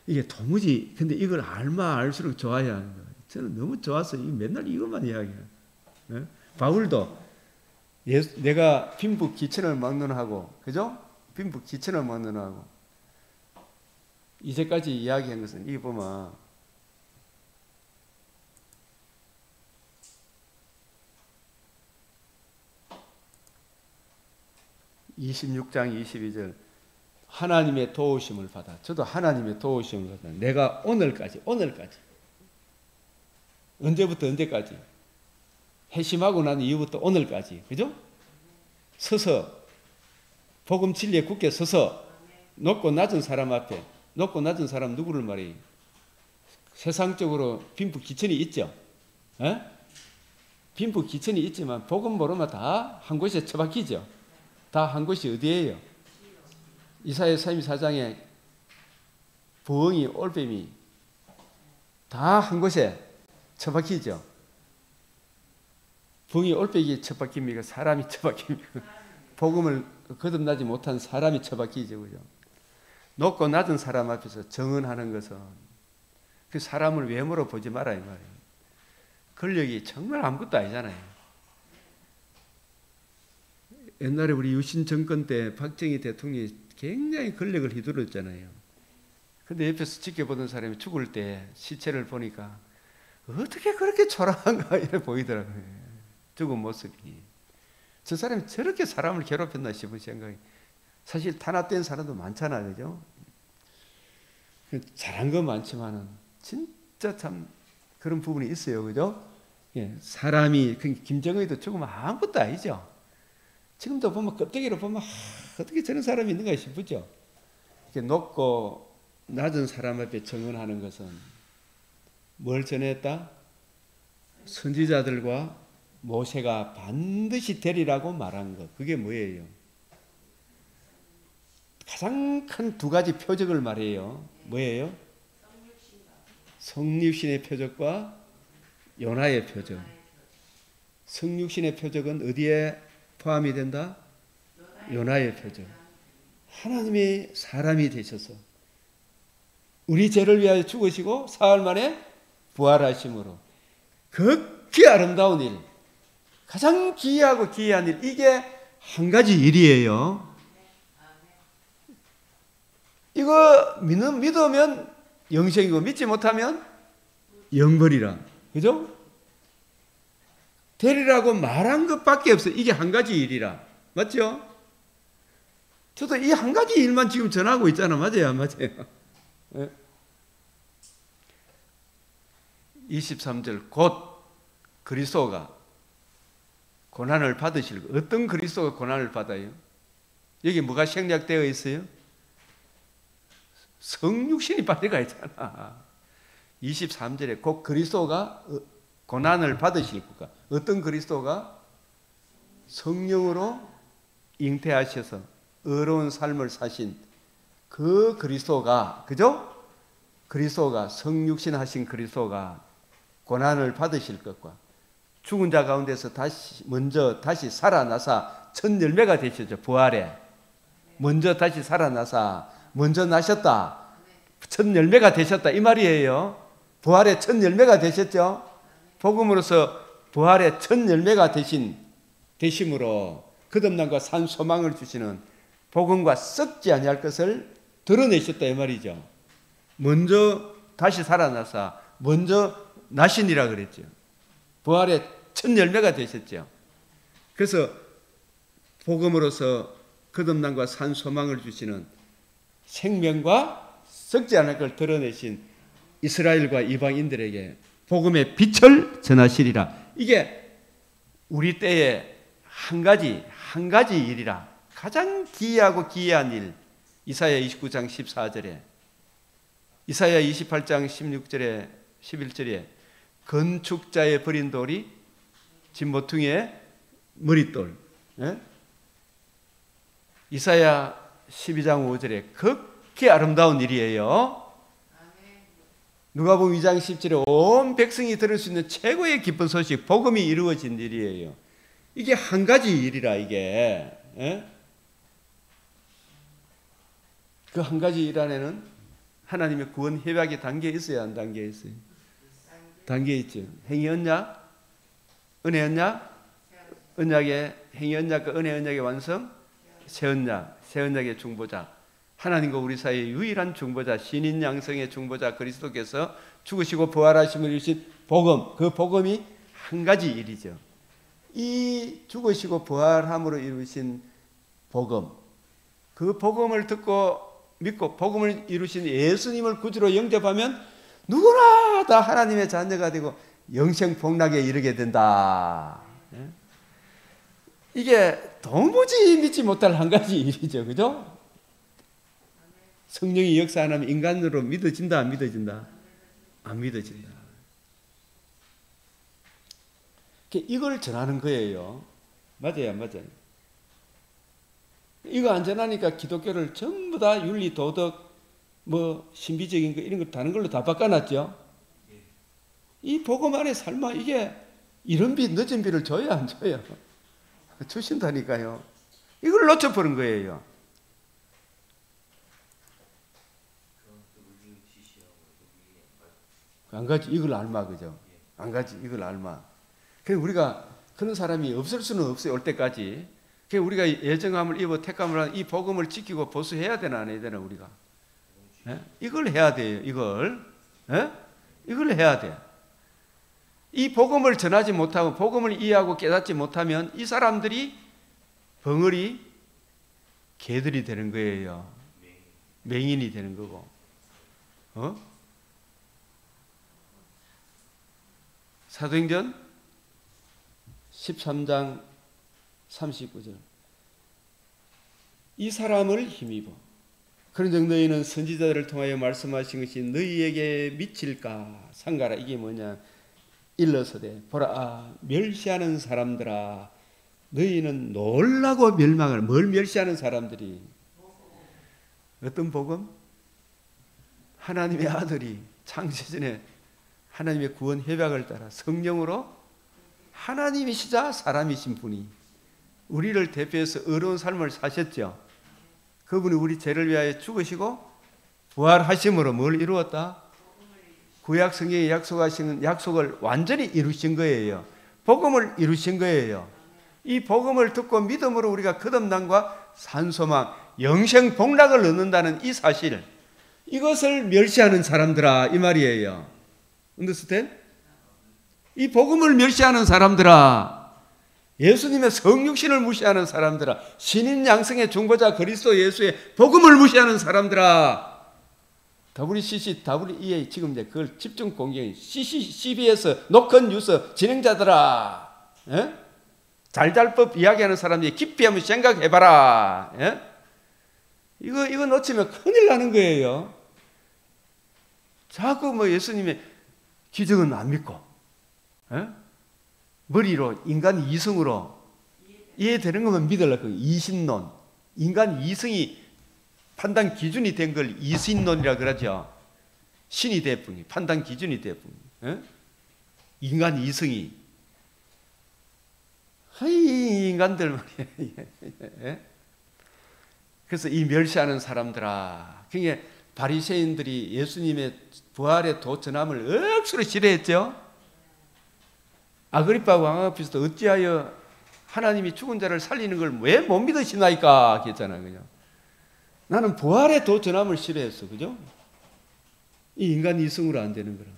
이게 도무지 근데 이걸 알수록 좋아야 하는 거예요. 저는 너무 좋아서 맨날 이것만 이야기해요. 바울도 내가 빈부 기천을 막론하고 그죠? 빈부 기천을 막론하고 이제까지 이야기한 것은 이게 보면 26장 22절 하나님의 도우심을 받아. 저도 하나님의 도우심을 받아. 내가 오늘까지 언제부터 언제까지 회심하고 난 이후부터 오늘까지 그죠? 서서 복음 진리에 굳게 서서 높고 낮은 사람 앞에 높고 낮은 사람 누구를 말해요? 세상적으로 빈부 기천이 있죠. 에? 빈부 기천이 있지만 복음 모르면 다 한 곳에 처박히죠. 다 한 곳이 어디예요? 이사야 34장에 부엉이 올빼미 다 한 곳에 처박히죠. 붕이 올빼기 처박힙니까? 사람이 처박힙니까? 복음을 거듭나지 못한 사람이 처박히죠. 그죠? 높고 낮은 사람 앞에서 정언하는 것은 그 사람을 외모로 보지 마라 이 말이에요. 권력이 정말 아무것도 아니잖아요. 옛날에 우리 유신 정권 때 박정희 대통령이 굉장히 권력을 휘두르잖아요. 근데 옆에서 지켜보던 사람이 죽을 때 시체를 보니까 어떻게 그렇게 초라한가 이렇게 보이더라고요. 죽은 모습이. 저 사람이 저렇게 사람을 괴롭혔나 싶은 생각이. 사실 탄압된 사람도 많잖아요. 그죠? 잘한 건 많지만은 진짜 참 그런 부분이 있어요. 그죠? 예, 사람이, 김정은이도 죽으면 아무것도 아니죠. 지금도 보면 껍데기로 보면 어떻게 저런 사람이 있는가 싶죠. 이렇게 높고 낮은 사람 앞에 정언하는 것은 뭘 전했다? 선지자들과 모세가 반드시 되리라고 말한 것. 그게 뭐예요? 가장 큰 두 가지 표적을 말해요. 뭐예요? 성육신의 표적과 요나의 표적. 성육신의 표적은 어디에 포함이 된다? 요나의 표적. 하나님이 사람이 되셔서 우리 죄를 위하여 죽으시고 사흘 만에 부활하심으로 극히 아름다운 일, 가장 기이하고 기이한 일, 이게 한 가지 일이에요. 이거 믿으면 영생이고 믿지 못하면 영벌이라. 그죠? 되리라고 말한 것밖에 없어요. 이게 한 가지 일이라. 맞죠? 저도 이 한 가지 일만 지금 전하고 있잖아. 맞아요? 맞아요? 23절 곧 그리스도가 고난을 받으실 것. 어떤 그리스도가 고난을 받아요? 여기 뭐가 생략되어 있어요? 성육신이 빠져가 있잖아. 23절에 곧 그리스도가 고난을 받으실 것과 어떤 그리스도가 성령으로 잉태하셔서 의로운 삶을 사신 그 그리스도가, 그죠? 그리스도가 성육신 하신 그리스도가 고난을 받으실 것과 죽은 자 가운데서 먼저 다시 살아나사 첫 열매가 되셨죠. 부활에 먼저 다시 살아나사 먼저 나셨다. 첫 열매가 되셨다. 이 말이에요. 부활의 첫 열매가 되셨죠. 복음으로서 부활의 첫 열매가 되심으로 거듭남과 산 소망을 주시는 복음과 썩지 아니할 것을 드러내셨다 이 말이죠. 먼저 다시 살아나사 먼저 나신이라 그랬죠. 부활의 첫 열매가 되셨죠. 그래서 복음으로서 거듭남과 산 소망을 주시는 생명과 썩지 않을 걸 드러내신 이스라엘과 이방인들에게 복음의 빛을 전하시리라. 이게 우리 때의 한 가지 일이라. 가장 기이하고 기이한 일. 이사야 29장 14절에, 이사야 28장 16절에 11절에 건축자의 버린 돌이 진모퉁이의 머릿돌. 예? 이사야 12장 5절에 극히 아름다운 일이에요. 누가복음 2장 10절에 온 백성이 들을 수 있는 최고의 기쁜 소식, 복음이 이루어진 일이에요. 이게 한 가지 일이라 이게. 예? 그 한 가지 일 안에는 하나님의 구원 협약이 담겨 있어야 안 담겨 있어요? 담겨 있죠. 행위 언약, 은혜 언약, 언약의 행위 언약과 은혜 언약의 완성, 새 언약, 새 언약의 중보자, 하나님과 우리 사이의 유일한 중보자, 신인 양성의 중보자 그리스도께서 죽으시고 부활하심을 이루신 복음, 그 복음이 한 가지 일이죠. 이 죽으시고 부활함으로 이루신 복음, 그 복음을 듣고 믿고 복음을 이루신 예수님을 구주로 영접하면 누구나 다 하나님의 자녀가 되고 영생 복락에 이르게 된다. 이게 도무지 믿지 못할 한 가지 일이죠. 그죠? 성령이 역사 안 하면 인간으로 믿어진다, 안 믿어진다? 안 믿어진다. 이걸 전하는 거예요. 맞아요, 맞아요. 이거 안 전하니까 기독교를 전부 다 윤리, 도덕, 신비적인 거 이런 거 다른 걸로 다 바꿔놨죠. 이 복음 안에 삶아 이게 이런 비, 늦은 비를 줘야 안 줘요? 주신다니까요. 이걸 놓쳐버린 거예요. 안 가지 이걸 알마, 그죠? 안 가지 이걸 알마. 그래서 우리가 그런 사람이 없을 수는 없어요. 올 때까지. 그래서 우리가 예정함을 입어 택함을 한 이 복음을 지키고 보수해야 되나 안 해야 되나 우리가? 예? 이걸 해야 돼요. 이걸. 예? 이걸 해야 돼. 이 복음을 전하지 못하고 복음을 이해하고 깨닫지 못하면 이 사람들이 벙어리 개들이 되는 거예요. 맹인이 되는 거고. 사도행전 13장 39절. 이 사람을 힘입어. 그런즉 너희는 선지자들을 통하여 말씀하신 것이 너희에게 미칠까 상가라. 이게 뭐냐? 일러서되 보라 멸시하는 사람들아 너희는 놀라고 멸망을. 뭘 멸시하는 사람들이? 어떤 복음? 하나님의 아들이 창세전에 하나님의 구원 협약을 따라 성령으로 하나님이시자 사람이신 분이 우리를 대표해서 의로운 삶을 사셨죠. 그분이 우리 죄를 위하여 죽으시고 부활하심으로 뭘 이루었다? 구약 성경에 약속하시는 약속을 완전히 이루신 거예요. 복음을 이루신 거예요. 이 복음을 듣고 믿음으로 우리가 거듭남과 산소망, 영생 복락을 얻는다는 이 사실, 이것을 멸시하는 사람들아 이 말이에요. understand? 이 복음을 멸시하는 사람들아, 예수님의 성육신을 무시하는 사람들아, 신인 양성의 중보자 그리스도 예수의 복음을 무시하는 사람들아, WCC, WEA 지금 이제 그걸 집중 공격이 CBS 노컷 뉴스 진행자들아, 예? 잘잘법 이야기하는 사람들이 깊이 한번 생각해봐라. 예? 이거 놓치면 큰일 나는 거예요. 자꾸 뭐 예수님의 기적은 안 믿고, 예? 머리로 인간 이성으로 이해되는 것만 믿으려고 이신론, 인간 이성이 판단 기준이 된 걸 이신론이라 그러죠. 신이 대풍이 판단 기준이 대풍. 예? 인간 이성이 이 인간들 말이에요. 예? 그래서 이 멸시하는 사람들아, 그게 바리새인들이 예수님의 부활의 도전함을 억수로 싫어했죠. 아그리파 왕 앞에서도 어찌하여 하나님이 죽은 자를 살리는 걸 왜 못 믿으시나이까 했잖아요. 그죠? 나는 부활의 도전함을 싫어했어. 그죠? 이 인간 이성으로 안 되는 거라.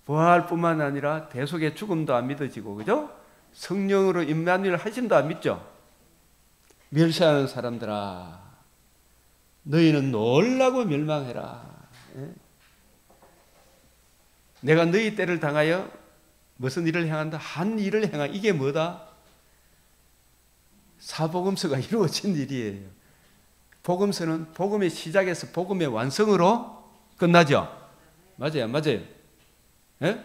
부활뿐만 아니라 대속의 죽음도 안 믿어지고, 그죠? 성령으로 임마누엘 하심도 안 믿죠? 멸시하는 사람들아, 너희는 놀라고 멸망해라. 예? 내가 너희 때를 당하여 무슨 일을 행한다? 한 일을 행한. 이게 뭐다? 사복음서가 이루어진 일이에요. 복음서는 복음의 시작에서 복음의 완성으로 끝나죠. 맞아요, 맞아요. 예?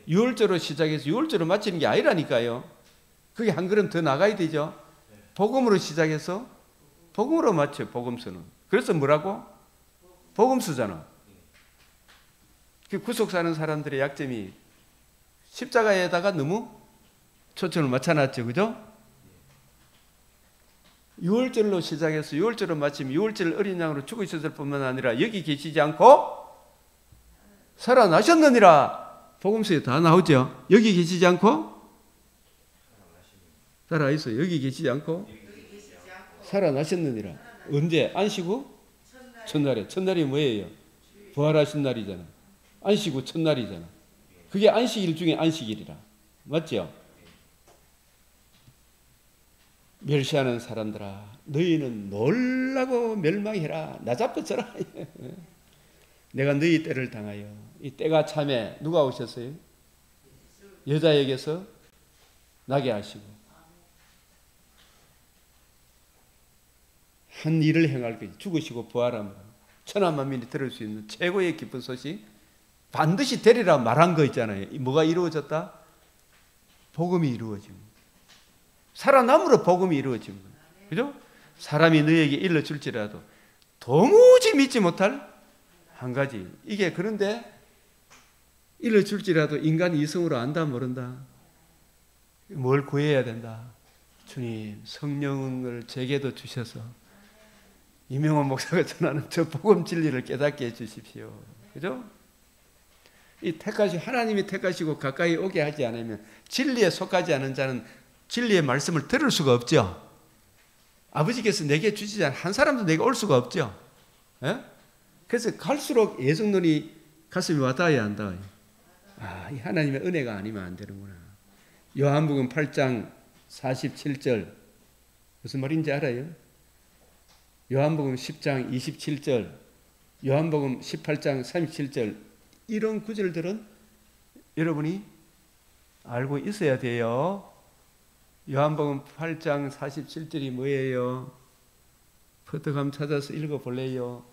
6월절로 시작해서 6월절로 마치는 게 아니라니까요. 그게 한 걸음 더 나가야 되죠. 복음으로 시작해서 복음으로 마쳐요. 복음서는. 그래서 뭐라고? 복음서잖아. 구속사는 사람들의 약점이 십자가에다가 너무 초점을 맞춰놨죠. 그죠? 6월절로 시작해서 6월절로 마치면 6월절 어린 양으로 죽으셨을 뿐만 아니라 여기 계시지 않고 살아나셨느니라. 복음서에 다 나오죠. 여기 계시지 않고 살아있어요. 여기 계시지 않고 살아나셨느니라. 언제? 안식 후? 첫날에. 첫날이 뭐예요? 부활하신 날이잖아. 안식 후 첫날이잖아. 그게 안식일 중에 안식일이라. 맞죠? 멸시하는 사람들아, 너희는 놀라고 멸망해라. 나 잡혀져라. 내가 너희 때를 당하여. 이 때가 참에 누가 오셨어요? 여자에게서 나게 하시고 한 일을 행할 것이 죽으시고 부활함으로 천하 만민이 들을 수 있는 최고의 기쁜 소식, 반드시 되리라 말한 거 있잖아요. 뭐가 이루어졌다? 복음이 이루어진 거예요. 살아남으로 복음이 이루어진 거예요. 그죠? 사람이 너에게 일러줄지라도 도무지 믿지 못할 한 가지. 이게 그런데 일러줄지라도 인간 이성으로 안다 모른다. 뭘 구해야 된다. 주님 성령을 제게도 주셔서 이명호 목사가 전하는 저 복음 진리를 깨닫게 해주십시오. 그죠? 이 택하시 하나님이 택하시고 가까이 오게 하지 않으면 진리에 속하지 않은 자는 진리의 말씀을 들을 수가 없죠. 아버지께서 내게 주시지 않은 한 사람도 내게 올 수가 없죠. 예? 그래서 갈수록 예정론이 가슴이 와닿아야 한다. 아, 이 하나님의 은혜가 아니면 안 되는구나. 요한복음 8장 47절 무슨 말인지 알아요? 요한복음 10장 27절, 요한복음 18장 37절 이런 구절들은 여러분이 알고 있어야 돼요. 요한복음 8장 47절이 뭐예요? 퍼뜩함 찾아서 읽어볼래요?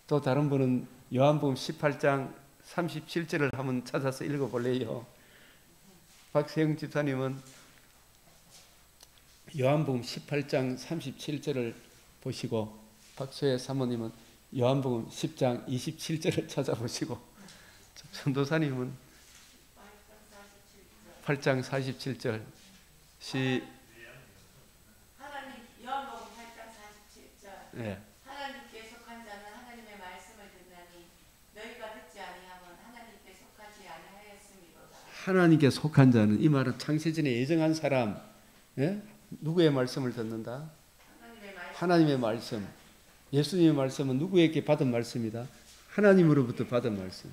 또 다른 분은 요한복음 18장 37절을 한번 찾아서 읽어볼래요? 박세영 집사님은 요한복음 18장 37절을 보시고 박소혜 사모님은 요한복음 10장 27절을 찾아보시고 전도사님은 8장 47절 하나님 요한복음 8장 47절 네. 하나님께 속한 자는 하나님의 말씀을 듣나니 너희가 듣지 아니하면 하나님께 속하지 아니하였음이로다. 하나님께 속한 자는 이 말은 창세전에 예정한 사람 예? 누구의 말씀을 듣는다? 하나님의 말씀. 예수님의 말씀은 누구에게 받은 말씀이다? 하나님으로부터 받은 말씀.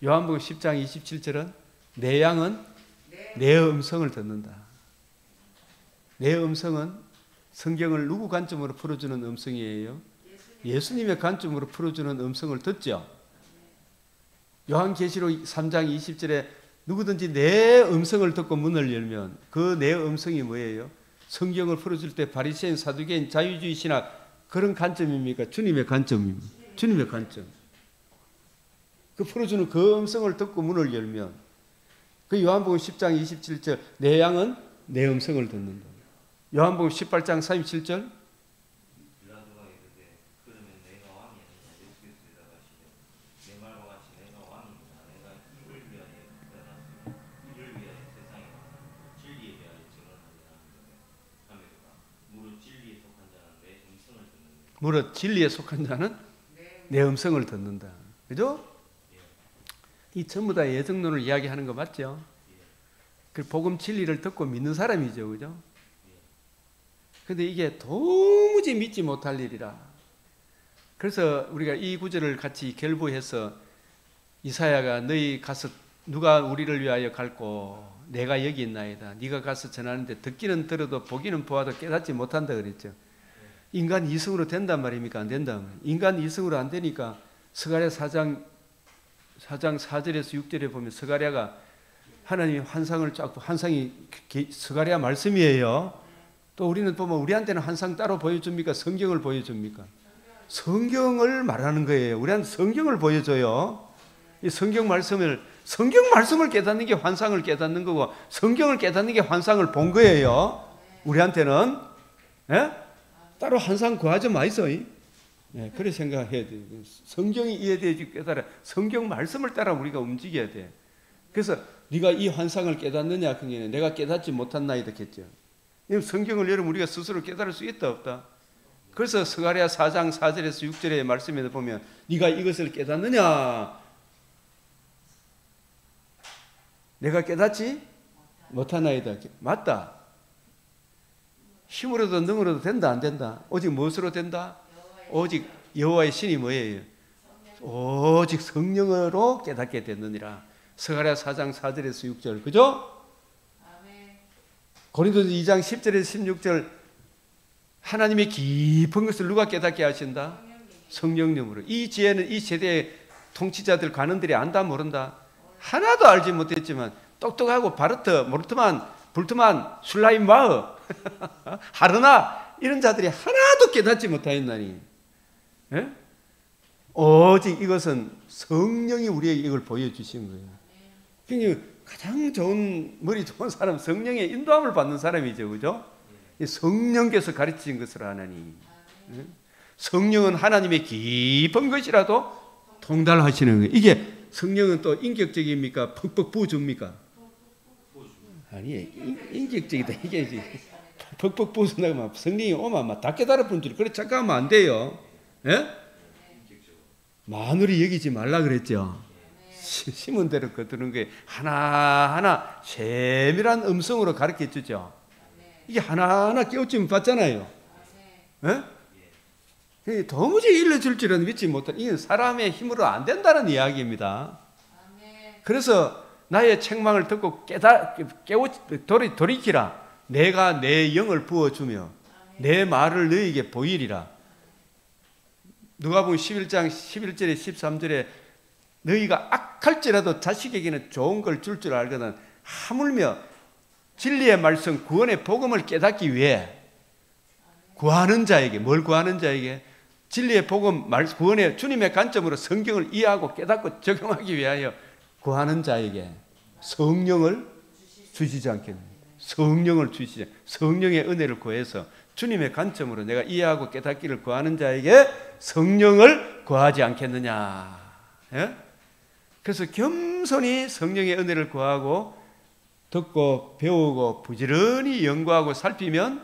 요한복음 10장 27절은 내 양은 내 음성을 듣는다. 내 음성은 성경을 누구 관점으로 풀어주는 음성이에요? 예수님의 관점으로 풀어주는 음성을 듣죠. 요한계시록 3장 20절에 누구든지 내 음성을 듣고 문을 열면 그 내 음성이 뭐예요? 성경을 풀어줄 때 바리새인, 사두개인, 자유주의 신학 그런 관점입니까? 주님의 관점입니다. 주님의 관점. 그 풀어주는 그 음성을 듣고 문을 열면 그 요한복음 10장 27절 내 양은 내 음성을 듣는다. 요한복음 18장 37절 무릇 진리에 속한 자는 내 음성을 듣는다. 그죠? 이 전부 다 예정론을 이야기하는 거 맞죠? 그 복음 진리를 듣고 믿는 사람이죠. 그죠? 근데 이게 도무지 믿지 못할 일이라. 그래서 우리가 이 구절을 같이 결부해서 이사야가 너희 가서 누가 우리를 위하여 갈고 내가 여기 있나이다. 네가 가서 전하는데 듣기는 들어도 보기는 보아도 깨닫지 못한다 그랬죠. 인간 이성으로 된단 말입니까? 안 된다. 인간 이성으로 안 되니까 스가랴 4장 4절에서 6절에 보면 스가랴가 하나님의 환상을 쫙 환상이 스가랴 말씀이에요. 또 우리는 보면 우리한테는 환상 따로 보여줍니까? 성경을 보여줍니까? 성경을 말하는 거예요. 우리한테 성경을 보여줘요. 이 성경 말씀을 깨닫는 게 환상을 깨닫는 거고 성경을 깨닫는 게 환상을 본 거예요. 우리한테는 예? 따로 환상 구하지 마이소. 예, 그래 생각해야 돼. 성경이 이해되지 깨달아. 성경 말씀을 따라 우리가 움직여야 돼. 그래서 네가 이 환상을 깨닫느냐 그게 내가 깨닫지 못한 나이다 했죠. 성경을 열으면 우리가 스스로 깨달을 수 있다 없다. 그래서 스가랴 4장 4절에서 6절의 말씀에 보면 네가 이것을 깨닫느냐 내가 깨닫지 못한 나이다. 맞다. 힘으로도 능으로도 된다 안 된다. 오직 무엇으로 된다? 오직 여호와의 신이 뭐예요? 오직 성령으로 깨닫게 됐느니라. 스가랴 4장 4절에서 6절 그죠? 고린도서 2장 10절에서 16절 하나님의 깊은 것을 누가 깨닫게 하신다? 성령님으로. 이 지혜는 이 세대의 통치자들 관원들이 안다 모른다? 하나도 알지 못했지만 똑똑하고 바르트, 모르트만, 불트만, 술라임 마흐 하르나 이런 자들이 하나도 깨닫지 못하였나니 예? 오직 이것은 성령이 우리에게 이걸 보여주신 거예요. 그러니까 가장 좋은 머리 좋은 사람 성령의 인도함을 받는 사람이죠. 그죠? 성령께서 가르치신 것을 하나니 성령은 하나님의 깊은 것이라도 통달하시는 거예요. 이게 성령은 또 인격적입니까? 퍽퍽 부어줍니까? 아니, 인격적이다. 이게 퍽퍽 부어준다고 막 성령이 오면 막 다 깨달아 본 줄, 그래 착각하면 안 돼요. 예? 마누리 여기지 말라 그랬죠. 심은 대로 거두는 게 하나하나 세밀한 음성으로 가르쳐 주죠. 이게 하나하나 깨우치면 받잖아요. 예? 도무지 일러줄 줄은 믿지 못한, 이건 사람의 힘으로 안 된다는 이야기입니다. 그래서 나의 책망을 듣고 돌이키라. 내가 내 영을 부어주며 내 말을 너희에게 보이리라. 누가복음 11장 11절에 13절에 너희가 악할지라도 자식에게는 좋은 걸 줄 줄 알거든 하물며 진리의 말씀 구원의 복음을 깨닫기 위해 구하는 자에게, 뭘 구하는 자에게? 진리의 복음 구원의 주님의 관점으로 성경을 이해하고 깨닫고 적용하기 위하여 구하는 자에게 성령을 주시지 않겠느냐. 성령을 주시지, 성령의 은혜를 구해서 주님의 관점으로 내가 이해하고 깨닫기를 구하는 자에게 성령을 구하지 않겠느냐. 예? 그래서 겸손히 성령의 은혜를 구하고 듣고 배우고 부지런히 연구하고 살피면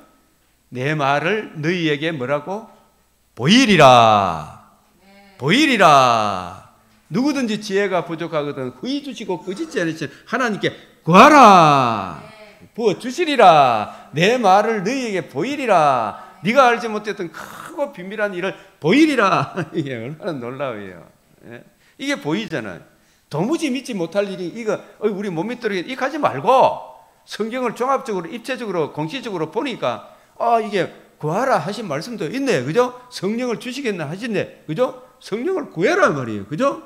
내 말을 너희에게 뭐라고? 보이리라. 보이리라. 누구든지 지혜가 부족하거든 후히 주시고 거짓지 않으시는 하나님께 구하라. 부어주시리라. 내 말을 너희에게 보이리라. 네가 알지 못했던 크고 비밀한 일을 보이리라. 이게 얼마나 놀라워요. 예? 이게 보이잖아요. 도무지 믿지 못할 일이 이거 우리 못 믿도록 이거 하지 말고 성경을 종합적으로 입체적으로 공시적으로 보니까 이게 구하라 하신 말씀도 있네. 그죠? 성령을 주시겠나 하시네. 그죠? 성령을 구해라 말이에요. 그죠?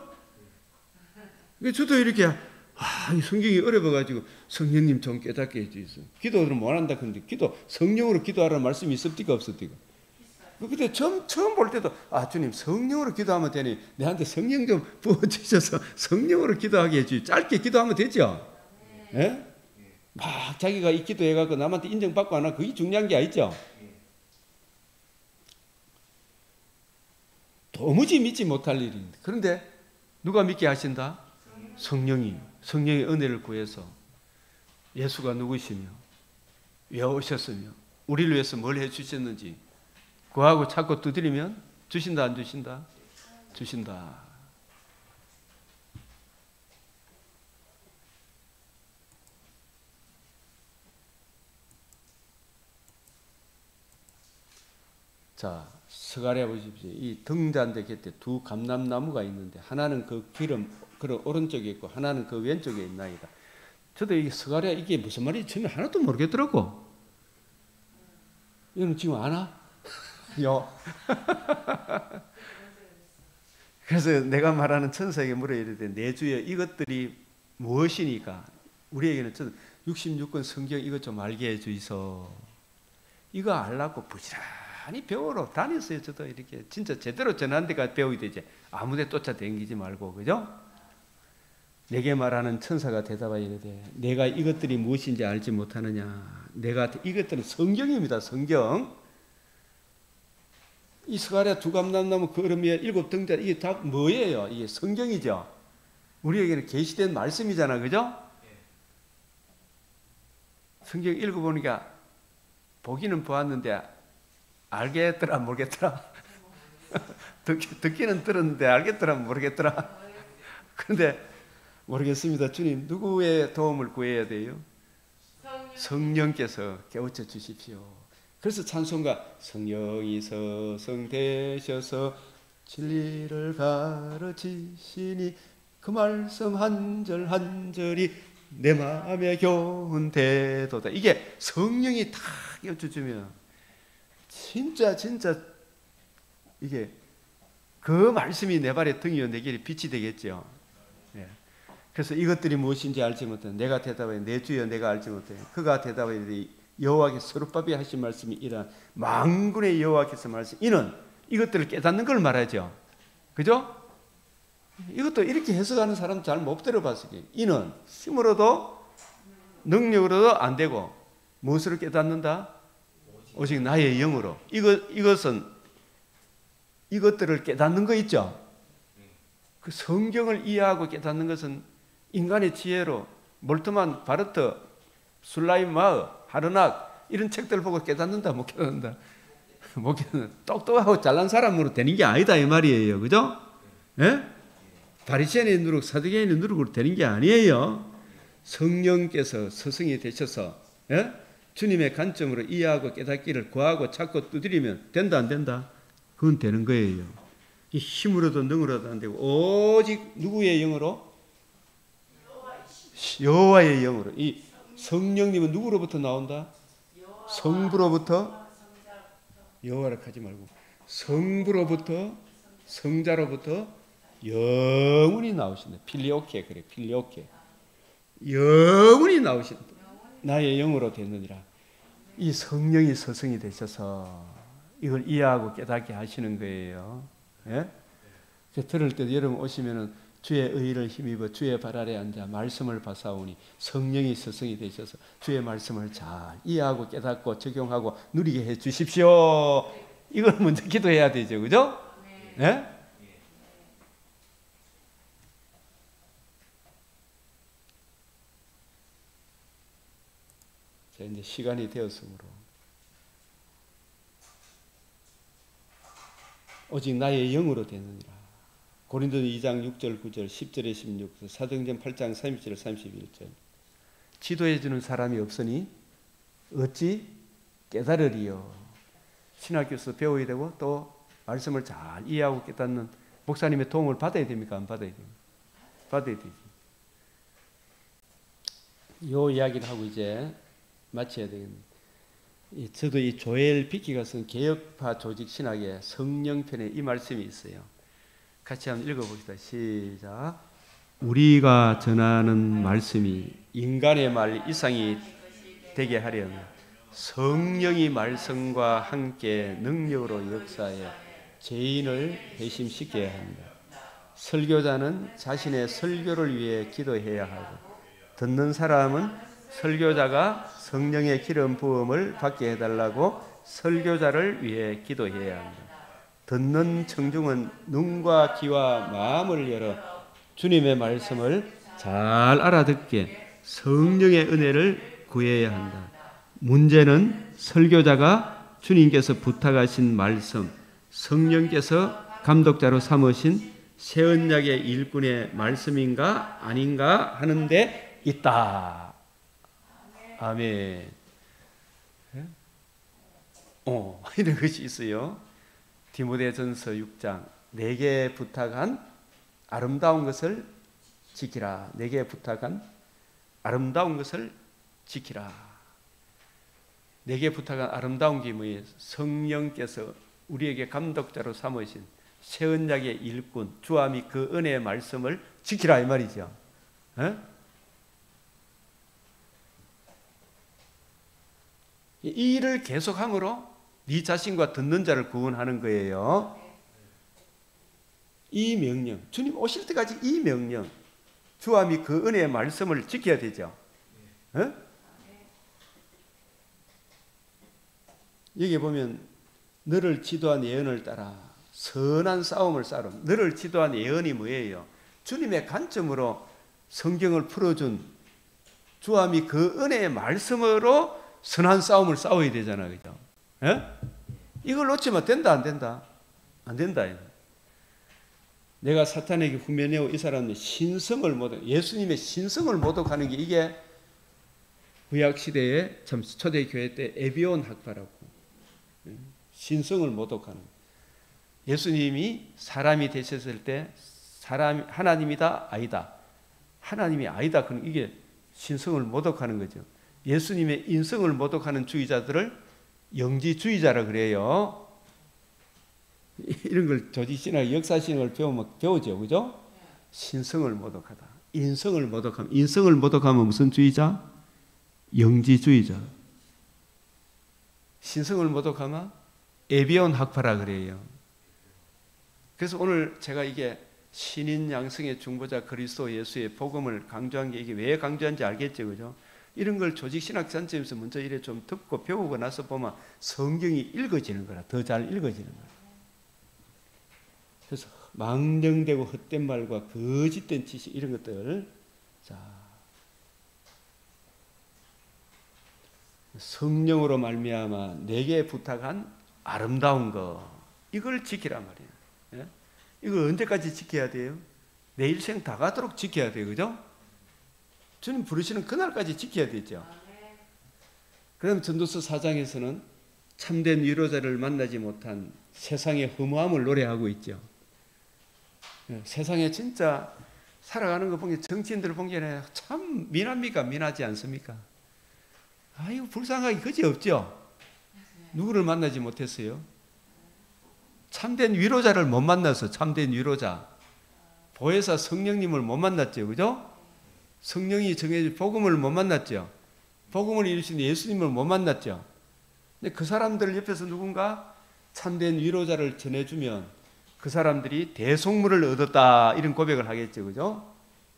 저도 이렇게 이 성경이 어려워가지고 성령님 좀 깨닫게 해주세요. 기도를 못한다 근데 성령으로 기도하라는 말씀이 있었디가 없었디가? 그때 처음 볼 때도 주님 성령으로 기도하면 되니 내한테 성령 좀 부어주셔서 성령으로 기도하게 해주지. 짧게 기도하면 되죠. 예? 막 자기가 이 기도해갖고 남한테 인정받고 안 하고 그게 중요한 게 아니죠. 도무지 믿지 못할 일입니다. 그런데 누가 믿게 하신다? 성령이. 성령의 은혜를 구해서 예수가 누구시며 왜 오셨으며 우리를 위해서 뭘 해주셨는지 구하고 찾고 두드리면 주신다 안 주신다? 주신다. 자, 스가랴 보십시오. 이 등잔대 곁에 두 감람나무가 있는데 하나는 그 기름 그 오른쪽에 있고 하나는 그 왼쪽에 있나이다. 저도 이 스가랴 이게 무슨 말인지 처음에 하나도 모르겠더라고. 이거는 지금 아나? 요. 그래서 내가 말하는 천사에게 물어 이르되 내 주여 이것들이 무엇이니까 우리에게는 66권 성경 이것 좀 알게 해주이소. 이거 알라고 부지런히 배우러 다녔어요. 저도 이렇게 진짜 제대로 전한 데가 배우게 되지. 아무데 쫓아다니지 말고. 그죠? 내게 말하는 천사가 대답하여 이르되 내가 이것들이 무엇인지 알지 못하느냐. 이것들은 성경입니다. 성경. 이 스가랴 두 감람나무 걸음에 7등잔 이게 다 뭐예요? 이게 성경이죠. 우리에게는 계시된 말씀이잖아. 그죠? 성경 읽어보니까 보기는 보았는데 알겠더라 모르겠더라. 듣기는 들었는데 알겠더라 모르겠더라. 그런데 모르겠습니다. 주님 누구의 도움을 구해야 돼요? 성령께서 깨우쳐 주십시오. 그래서 찬송가 성령이 서성되셔서 진리를 가르치시니 그 말씀 한 절 한 절이 내 마음에 교훈되도다. 이게 성령이 다 깨우쳐주면 진짜 이게 그 말씀이 내 발의 등이요 내 길에 빛이 되겠죠. 네. 그래서 이것들이 무엇인지 알지 못해 내가 대답해 내 주여 내가 알지 못해 그가 대답해 여호와께서 서룹바벨 하신 말씀이 이러한 만군의 여호와께서 말씀 이는 이것들을 깨닫는 걸 말하죠. 그죠? 이것도 이렇게 해석하는 사람 잘 못 들어봤어요. 이는 힘으로도 능력으로도 안 되고 무엇으로 깨닫는다? 오직 나의 영으로. 이것은 이것들을 깨닫는 거 있죠. 그 성경을 이해하고 깨닫는 것은 인간의 지혜로 몰트만, 바르트, 술라임마흐, 하르낙 이런 책들 보고 깨닫는다, 못 깨닫는다. 못 깨닫는다. 똑똑하고 잘난 사람으로 되는 게 아니다 이 말이에요. 그죠? 예? 바리새인의 누룩, 사두개인의 누룩으로 되는 게 아니에요. 성령께서 스승이 되셔서 예? 주님의 관점으로 이해하고 깨닫기를 구하고 찾고 두드리면 된다 안 된다? 그건 되는 거예요. 이 힘으로도 능으로도 안 되고 오직 누구의 영으로? 여호와의 영으로. 이 성령님은 누구로부터 나온다? 성부로부터? 여호와라 하지 말고 성부로부터, 성자로부터 영원히 나오신다. 필리오케 그래. 필리오케. 영원히 나오신다. 나의 영으로 되느니라. 이 성령이 스승이 되셔서 이걸 이해하고 깨닫게 하시는 거예요. 예? 들을 때 여러분 오시면은 주의 의를 힘입어 주의 발 아래 앉아 말씀을 받사오니 성령이 스승이 되셔서 주의 말씀을 잘 이해하고 깨닫고 적용하고 누리게 해 주십시오. 이걸 먼저 기도해야 되죠. 그죠? 예? 자, 이제 시간이 되었으므로 오직 나의 영으로 되느니라. 고린도서 2장 6절 9절 10절에 16절 사도행전 8장 30절 31절 지도해 주는 사람이 없으니 어찌 깨달으리요. 신학교에서 배워야 되고 또 말씀을 잘 이해하고 깨닫는 목사님의 도움을 받아야 됩니까? 안 받아야 됩니까? 받아야 되지. 요 이야기를 하고 이제 마쳐야 되겠네요. 저도 이 조엘 비키가 쓴 개혁파 조직 신학의 성령편에 이 말씀이 있어요. 같이 한번 읽어봅시다. 시작. 우리가 전하는 말씀이 인간의 말 이상이 되게 하려면 성령이 말씀과 함께 능력으로 역사해 죄인을 회심시켜야 합니다. 설교자는 자신의 설교를 위해 기도해야 하고 듣는 사람은 설교자가 성령의 기름 부음을 받게 해달라고 설교자를 위해 기도해야 합니다. 듣는 청중은 눈과 귀와 마음을 열어 주님의 말씀을 잘 알아듣게 성령의 은혜를 구해야 한다. 문제는 설교자가 주님께서 부탁하신 말씀, 성령께서 감독자로 삼으신 새 언약의 일꾼의 말씀인가 아닌가 하는 데 있다. 아멘. 이런 것이 있어요. 디모데전서 6장 내게 부탁한 아름다운 것을 지키라. 내게 부탁한 아름다운 것을 지키라. 내게 부탁한 아름다운 게 뭐예요? 성령께서 우리에게 감독자로 삼으신 새 언약의 일꾼 주와 및 그 은혜의 말씀을 지키라 이 말이죠. 에? 이 일을 계속함으로 네 자신과 듣는 자를 구원하는 거예요. 이 명령, 주님 오실 때까지 이 명령, 주와 및 그 은혜의 말씀을 지켜야 되죠. 에? 여기 보면 너를 지도한 예언을 따라 선한 싸움을 싸라. 너를 지도한 예언이 뭐예요? 주님의 관점으로 성경을 풀어준 주와 및 그 은혜의 말씀으로 선한 싸움을 싸워야 되잖아. 그죠? 에? 이걸 놓치면 된다 안 된다? 안 된다. 내가 사탄에게 후면내고 이 사람의 신성을 모독, 예수님의 신성을 모독하는 게 이게 구약시대에 참 초대교회 때 에비온 학파라고 신성을 모독하는 예수님이 사람이 되셨을 때 사람 하나님이다 아니다 하나님이 아니다 그럼 이게 신성을 모독하는 거죠. 예수님의 인성을 모독하는 주의자들을 영지주의자라 그래요. 이런 걸 조직신학 역사신학을 배우면 배우죠. 그죠? 신성을 모독하다. 인성을 모독하면 인성을 모독하면 무슨 주의자? 영지주의자. 신성을 모독하면 에비온 학파라 그래요. 그래서 오늘 제가 이게 신인 양성의 중보자 그리스도 예수의 복음을 강조한 게 이게 왜 강조한지 알겠죠. 그죠? 이런 걸 조직신학 관점에서 먼저 이래 좀 듣고 배우고 나서 보면 성경이 읽어지는 거라. 더 잘 읽어지는 거라. 그래서 망령되고 헛된 말과 거짓된 지식 이런 것들, 자, 성령으로 말미암아 내게 부탁한 아름다운 거, 이걸 지키란 말이에요. 예? 이걸 언제까지 지켜야 돼요? 내 일생 다 가도록 지켜야 돼요. 그죠? 주님 부르시는 그날까지 지켜야 되죠. 그다음 전도서 4장에서는 참된 위로자를 만나지 못한 세상의 허무함을 노래하고 있죠. 세상에 진짜 살아가는 거 보면 정치인들 보기에는 참 미납니까? 미나지 않습니까? 아이고 불쌍하기 그지 없죠. 누구를 만나지 못했어요? 참된 위로자를 못 만나서 참된 위로자 보혜사 성령님을 못 만났죠. 그죠? 성령이 정해진 복음을 못 만났죠. 복음을 이루신 예수님을 못 만났죠. 근데 그 사람들 옆에서 누군가 참된 위로자를 전해주면 그 사람들이 대속물을 얻었다 이런 고백을 하겠죠. 그죠?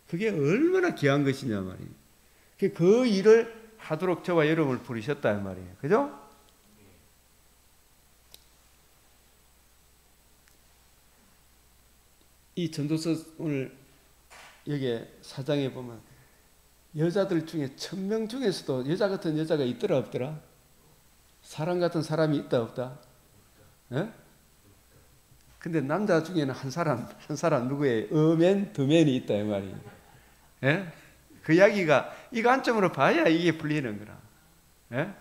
그게 얼마나 귀한 것이냐 말이에요. 그 일을 하도록 저와 여러분을 부르셨다 말이에요. 그죠? 이 전도서 오늘 여기 4장에 보면 여자들 중에 1000명 중에서도 여자 같은 여자가 있더라 없더라? 사람 같은 사람이 있다 없다? 예? 근데 남자 중에는 한 사람 누구예요? 어맨, 더맨이 있다 이 말이에요. 예? 그 이야기가 이 관점으로 봐야 이게 풀리는 거라. 예?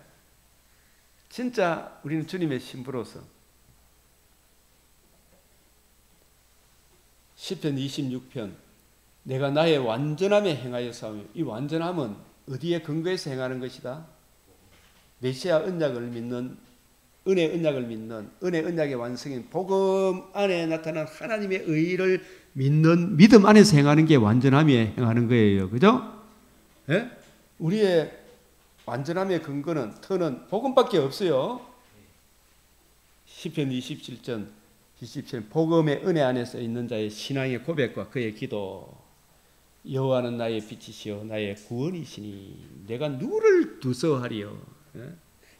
진짜 우리는 주님의 신부로서 시편 26편 내가 나의 완전함에 행하여 싸우며 이 완전함은 어디에 근거해서 행하는 것이다? 메시아 언약을 믿는 은혜 언약을 믿는 은혜 언약의 완성인 복음 안에 나타난 하나님의 의를 믿는 믿음 안에서 행하는 게 완전함에 행하는 거예요. 그죠? 예? 우리의 완전함의 근거는 터는 복음밖에 없어요. 시편 27편 27편 복음의 은혜 안에서 있는 자의 신앙의 고백과 그의 기도 여호와는 나의 빛이시요 나의 구원이시니 내가 누구를 두서워하리요? 예?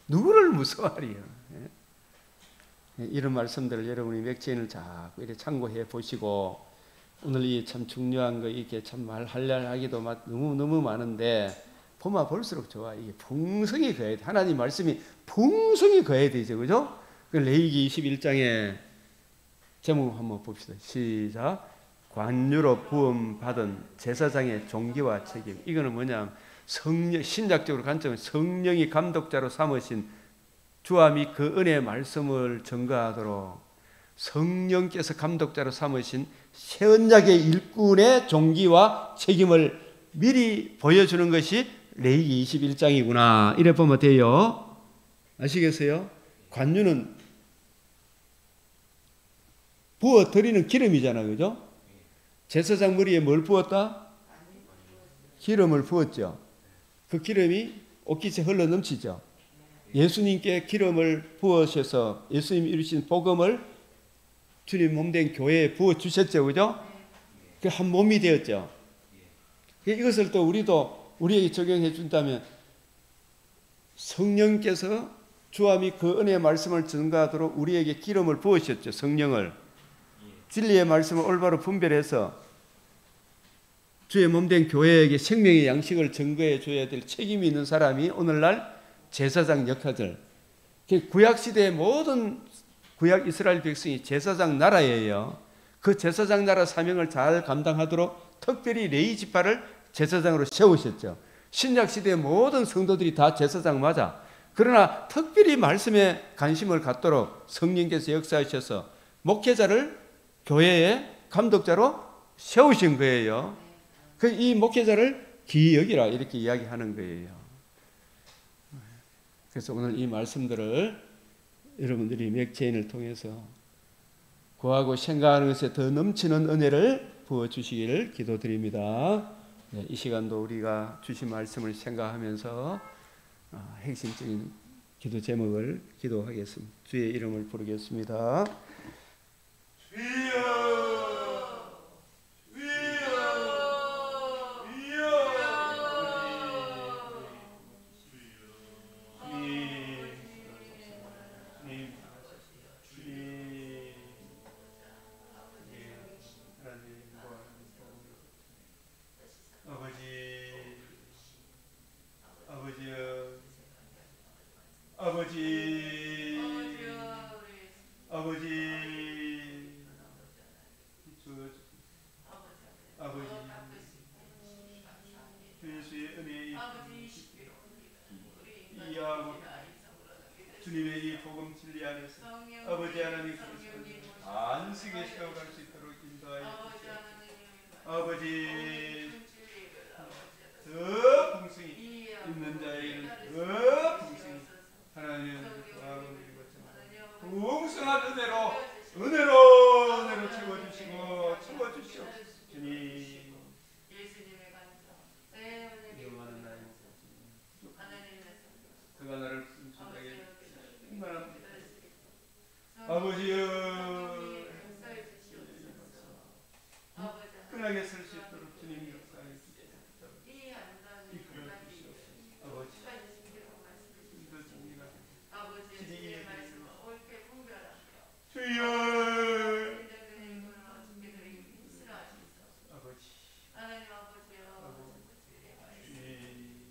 누구를 무서워하리요? 예? 이런 말씀들을 여러분이 맥체인을 자꾸 이렇게 참고해 보시고 오늘 이 참 중요한 거 이렇게 참 말하려하기도 너무 많은데 보면 볼수록 좋아. 이게 풍성히 거해야 돼. 하나님 말씀이 풍성히 거해야 되죠. 그죠? 레위기 21장에 제목 한번 봅시다. 시작. 관유로 부음 받은 제사장의 종기와 책임. 이거는 뭐냐? 신약적으로 관점은 성령이 감독자로 삼으신 주와 및 그 은혜의 말씀을 전가하도록 성령께서 감독자로 삼으신 새 언약의 일꾼의 종기와 책임을 미리 보여주는 것이 레위기 21장이구나. 이래 보면 돼요. 아시겠어요? 관유는 부어 드리는 기름이잖아. 그죠? 제사장 머리에 뭘 부었다? 기름을 부었죠. 그 기름이 옷깃에 흘러 넘치죠. 예수님께 기름을 부으셔서 예수님 이루신 복음을 주님 몸된 교회에 부어주셨죠. 그죠? 그 한 몸이 되었죠. 이것을 또 우리에게 적용해 준다면 성령께서 주와 및 그 은혜의 말씀을 전가하도록 우리에게 기름을 부으셨죠. 성령을. 진리의 말씀을 올바로 분별해서 주의 몸된 교회에게 생명의 양식을 증거해 줘야 될 책임이 있는 사람이 오늘날 제사장 역할들. 구약시대의 모든 구약 이스라엘 백성이 제사장 나라예요. 그 제사장 나라 사명을 잘 감당하도록 특별히 레위 지파를 제사장으로 세우셨죠. 신약시대의 모든 성도들이 다 제사장 맞아. 그러나 특별히 말씀에 관심을 갖도록 성령께서 역사하셔서 목회자를 교회의 감독자로 세우신 거예요. 이 목회자를 귀히 여기라 이렇게 이야기하는 거예요. 그래서 오늘 이 말씀들을 여러분들이 맥체인을 통해서 구하고 생각하는 것에 더 넘치는 은혜를 부어주시기를 기도드립니다. 네, 이 시간도 우리가 주신 말씀을 생각하면서 핵심적인 기도 제목을 기도하겠습니다. 주의 이름을 부르겠습니다. 주님의 이 복음 진리 안에서 아버지 하나님 그리스도 안식에 쉬어갈 수 있도록 인도하여 주시옵소서. 아버지 더 풍성히 있는 자에게는 더 풍성히 하나님 풍성한 은혜로 채워주시고 채워주시옵소서. 주님 예수님의 간성 위험한 나의 그가 나를 순순하게 충만합니다. 아버지여 편하게 설 수 있도록 주님 역사에 이끌어 주시옵소서. 아버지 이거 정리가 아버지의 말씀을 옳게 분별하며 주여 아버지 하나님 아버지여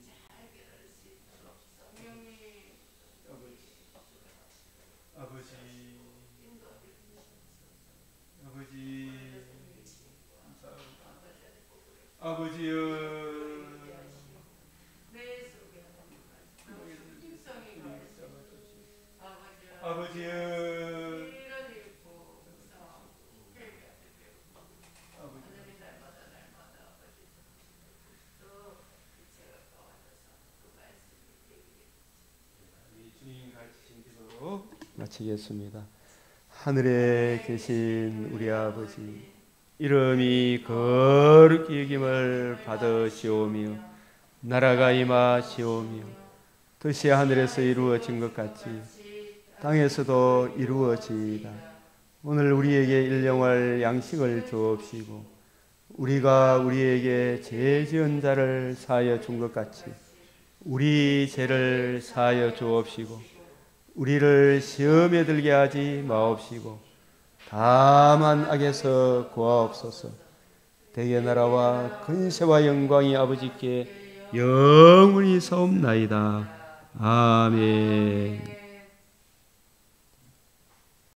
잘 깨달을 수 있도록 성령이 아버지 아버지여 내 속에 힘성이 아버지여 이런 일고 하나님 날마다 아버지 또 제가 가와서 그 말씀을 주님 가르치신 기도로 마치겠습니다. 하늘에 계신 우리 아버지 이름이 거룩히 여김을 받으시오며 나라가 임하시오며 뜻이 하늘에서 이루어진 것 같이 땅에서도 이루어지이다. 오늘 우리에게 일용할 양식을 주옵시고 우리가 우리에게 죄 지은 자를 사하여 준 것 같이 우리 죄를 사하여 주옵시고 우리를 시험에 들게 하지 마옵시고 다만 악에서 구하옵소서. 대개 나라와 근세와 영광이 아버지께 영원히 사옵나이다. 아멘.